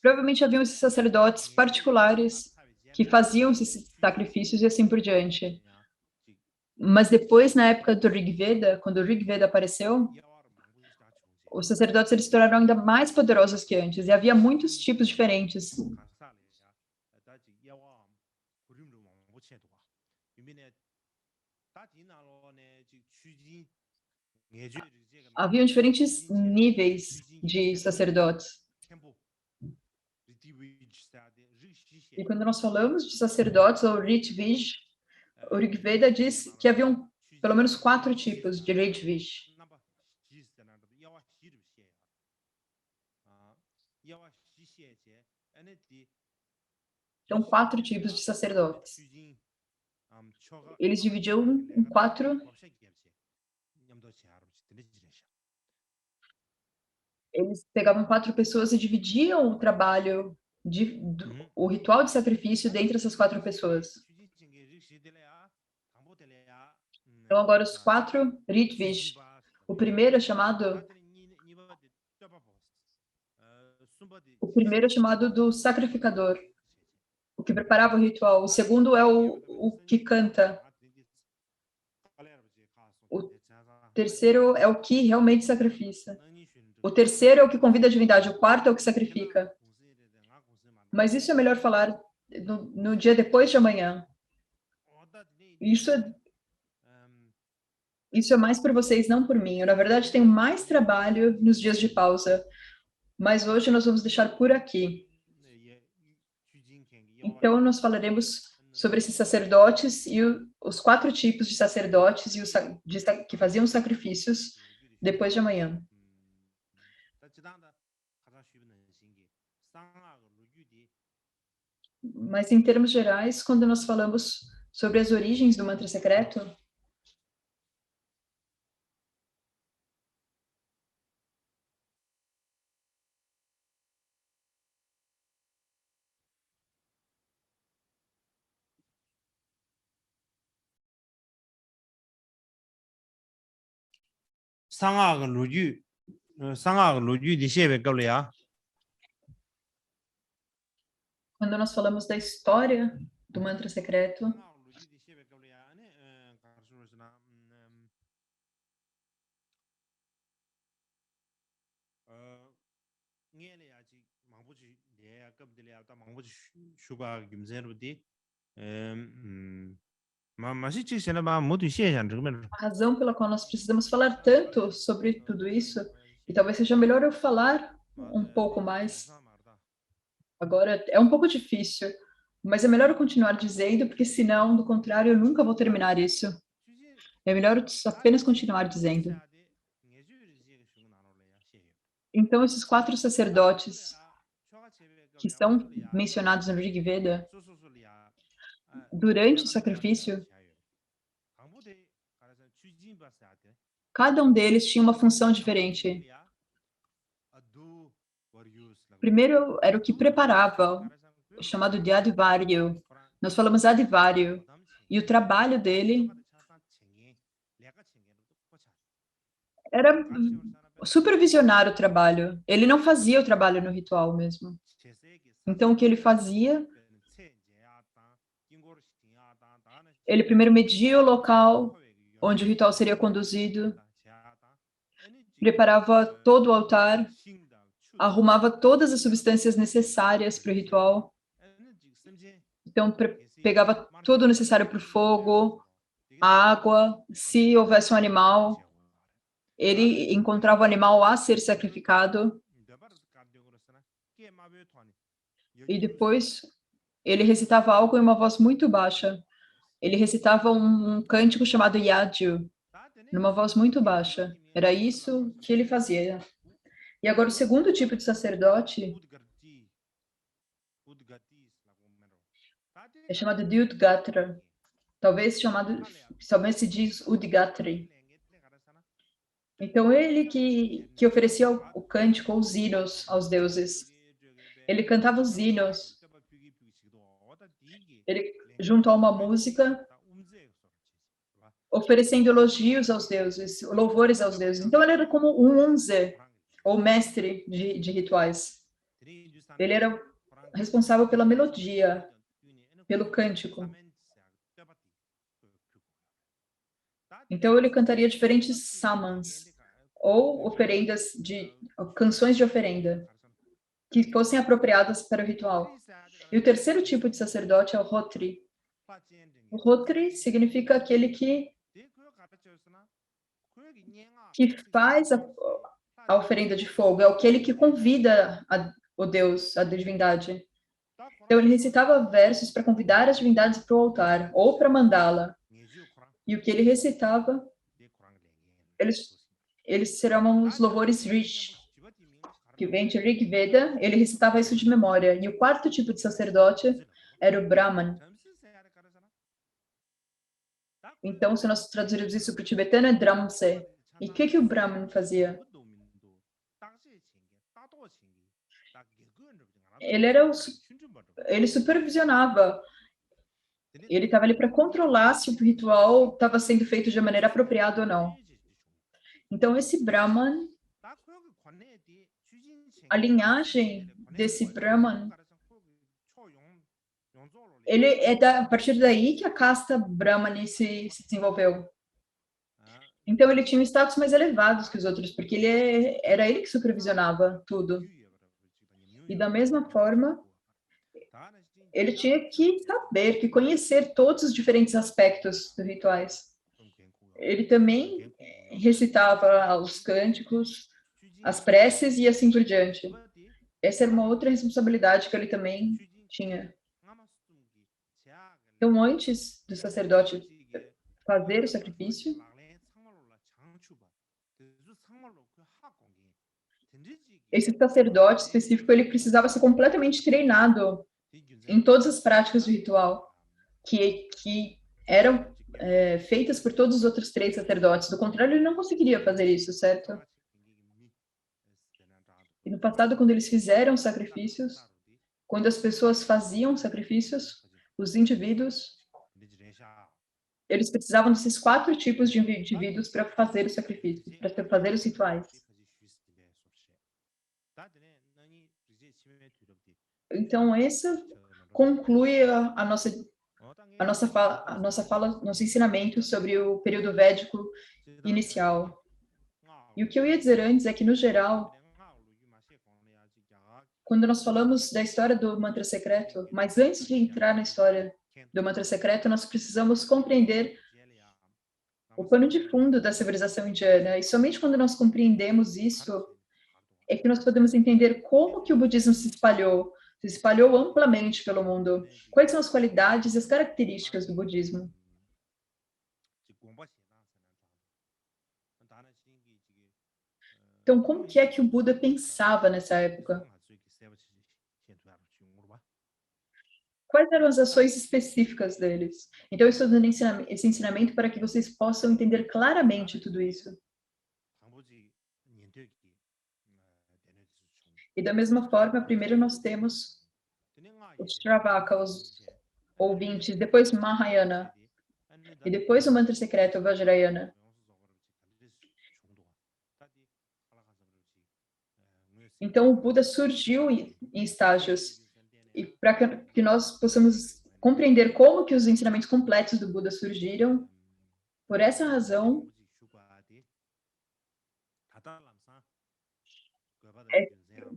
S2: provavelmente haviam esses sacerdotes particulares que faziam esses sacrifícios e assim por diante. Mas depois, na época do Rig Veda, quando o Rig Veda apareceu, os sacerdotes eles se tornaram ainda mais poderosos que antes, e havia muitos tipos diferentes. Haviam diferentes níveis de sacerdotes. E quando nós falamos de sacerdotes ou Ritvish, o Rig Veda diz que haviam pelo menos 4 tipos de Ritvish. Então, 4 tipos de sacerdotes. Eles dividiam em 4. Eles pegavam 4 pessoas e dividiam o trabalho, o ritual de sacrifício dentre essas 4 pessoas. Então, agora os 4 Ritvish. O primeiro é chamado do sacrificador, o que preparava o ritual. O segundo é o que canta. O terceiro é o que realmente sacrifica. O terceiro é o que convida a divindade. O quarto é o que sacrifica. Mas isso é melhor falar no dia depois de amanhã. Isso é mais por vocês, não por mim. Eu, na verdade, tenho mais trabalho nos dias de pausa. Mas hoje nós vamos deixar por aqui. Então, nós falaremos sobre esses sacerdotes e os 4 tipos de sacerdotes que faziam sacrifícios depois de amanhã. Mas, em termos gerais, quando nós falamos sobre as origens do mantra secreto, quando nós falamos da história do mantra secreto, a razão pela qual nós precisamos falar tanto sobre tudo isso, e talvez seja melhor eu falar um pouco mais. Agora é um pouco difícil, mas é melhor eu continuar dizendo, porque senão, do contrário, eu nunca vou terminar isso. É melhor eu apenas continuar dizendo. Então, esses 4 sacerdotes que são mencionados no Rig Veda, durante o sacrifício, cada um deles tinha uma função diferente. Primeiro era o que preparava, chamado de Adhvaryo. Nós falamos Adhvaryo. E o trabalho dele era supervisionar o trabalho. Ele não fazia o trabalho no ritual mesmo. Então, o que ele fazia? Ele primeiro media o local onde o ritual seria conduzido, preparava todo o altar, arrumava todas as substâncias necessárias para o ritual. Então, pegava tudo o necessário para o fogo, a água, se houvesse um animal, ele encontrava o animal a ser sacrificado. E depois, ele recitava algo em uma voz muito baixa. Ele recitava um cântico chamado Yaju, numa voz muito baixa. Era isso que ele fazia. E agora, o segundo tipo de sacerdote é chamado de Udgatra. Talvez se diz Udgatri. Então, ele que oferecia o cântico, os hinos aos deuses. Ele cantava os hinos. Ele, junto a uma música, oferecendo elogios aos deuses, louvores aos deuses. Então, ele era como um unze, ou mestre de rituais. Ele era responsável pela melodia, pelo cântico. Então, ele cantaria diferentes samans, ou canções de oferenda, que fossem apropriadas para o ritual. E o terceiro tipo de sacerdote é o Rotri. O Rotri significa aquele que faz a oferenda de fogo, é aquele que convida o Deus, a divindade. Então, ele recitava versos para convidar as divindades para o altar, ou para mandá-la. E o que ele recitava, eles serão os louvores Rish, que vem de Rig Veda. Ele recitava isso de memória. E o quarto tipo de sacerdote era o Brahman. Então, se nós traduzirmos isso para o tibetano, é Dramse. E o que o Brahman fazia? Ele supervisionava. Ele estava ali para controlar se o ritual estava sendo feito de maneira apropriada ou não. Então, esse Brahman, a linhagem desse Brahman, ele a partir daí que a casta Brahmani se desenvolveu. Então, ele tinha um status mais elevado que os outros, porque era ele que supervisionava tudo. E da mesma forma, ele tinha que saber, que conhecer todos os diferentes aspectos dos rituais. Ele também recitava os cânticos, as preces e assim por diante. Essa era uma outra responsabilidade que ele também tinha. Então, antes do sacerdote fazer o sacrifício, esse sacerdote específico, ele precisava ser completamente treinado em todas as práticas do ritual, que eram feitas por todos os outros 3 sacerdotes. Do contrário, ele não conseguiria fazer isso, certo? E no passado, quando eles fizeram sacrifícios, quando as pessoas faziam sacrifícios, os indivíduos, eles precisavam desses 4 tipos de indivíduos para fazer o sacrifício, para fazer os rituais. Então, essa conclui nosso ensinamento sobre o período védico inicial. E o que eu ia dizer antes é que, no geral, quando nós falamos da história do mantra secreto, mas antes de entrar na história do mantra secreto, nós precisamos compreender o pano de fundo da civilização indiana. E somente quando nós compreendemos isso, é que nós podemos entender como que o budismo se espalhou amplamente pelo mundo. Quais são as qualidades e as características do budismo? Então, como que é que o Buda pensava nessa época? Quais eram as ações específicas deles? Então, eu estou dando esse ensinamento para que vocês possam entender claramente tudo isso. E da mesma forma, primeiro nós temos os Shravaka, os ouvintes, depois Mahayana, e depois o mantra secreto, Vajrayana. Então, o Buda surgiu em estágios. E para que nós possamos compreender como que os ensinamentos completos do Buda surgiram, por essa razão,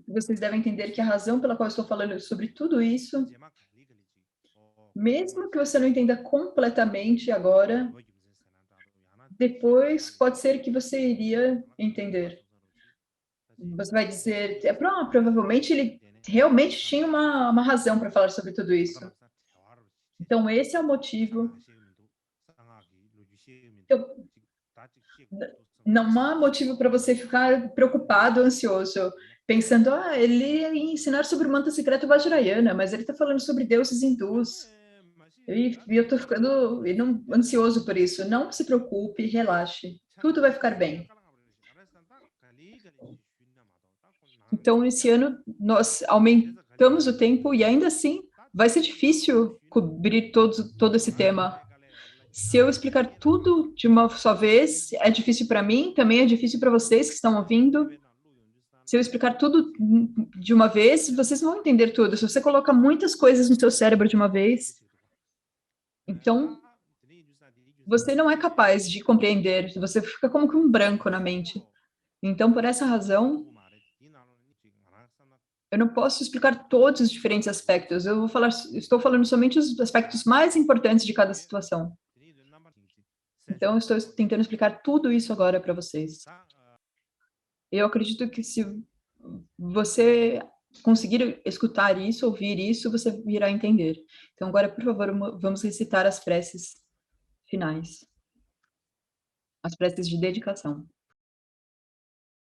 S2: vocês devem entender que a razão pela qual eu estou falando sobre tudo isso, mesmo que você não entenda completamente agora, depois pode ser que você iria entender. Você vai dizer, provavelmente ele realmente tinha uma razão para falar sobre tudo isso. Então, esse é o motivo. Não há motivo para você ficar preocupado, ansioso, pensando, ele ia ensinar sobre o mantra secreto Vajrayana, mas ele está falando sobre deuses hindus. E eu estou ficando ansioso por isso. Não se preocupe, relaxe. Tudo vai ficar bem. Então, esse ano, nós aumentamos o tempo e ainda assim vai ser difícil cobrir todo esse tema. Se eu explicar tudo de uma só vez, é difícil para mim, também é difícil para vocês que estão ouvindo. Se eu explicar tudo de uma vez, vocês não vão entender tudo. Se você coloca muitas coisas no seu cérebro de uma vez, então você não é capaz de compreender, você fica como que um branco na mente. Então, por essa razão, eu não posso explicar todos os diferentes aspectos. Estou falando somente os aspectos mais importantes de cada situação. Então, eu estou tentando explicar tudo isso agora para vocês. Eu acredito que se você conseguir escutar isso, ouvir isso, você irá entender. Então, agora, por favor, vamos recitar as preces finais. As preces de dedicação.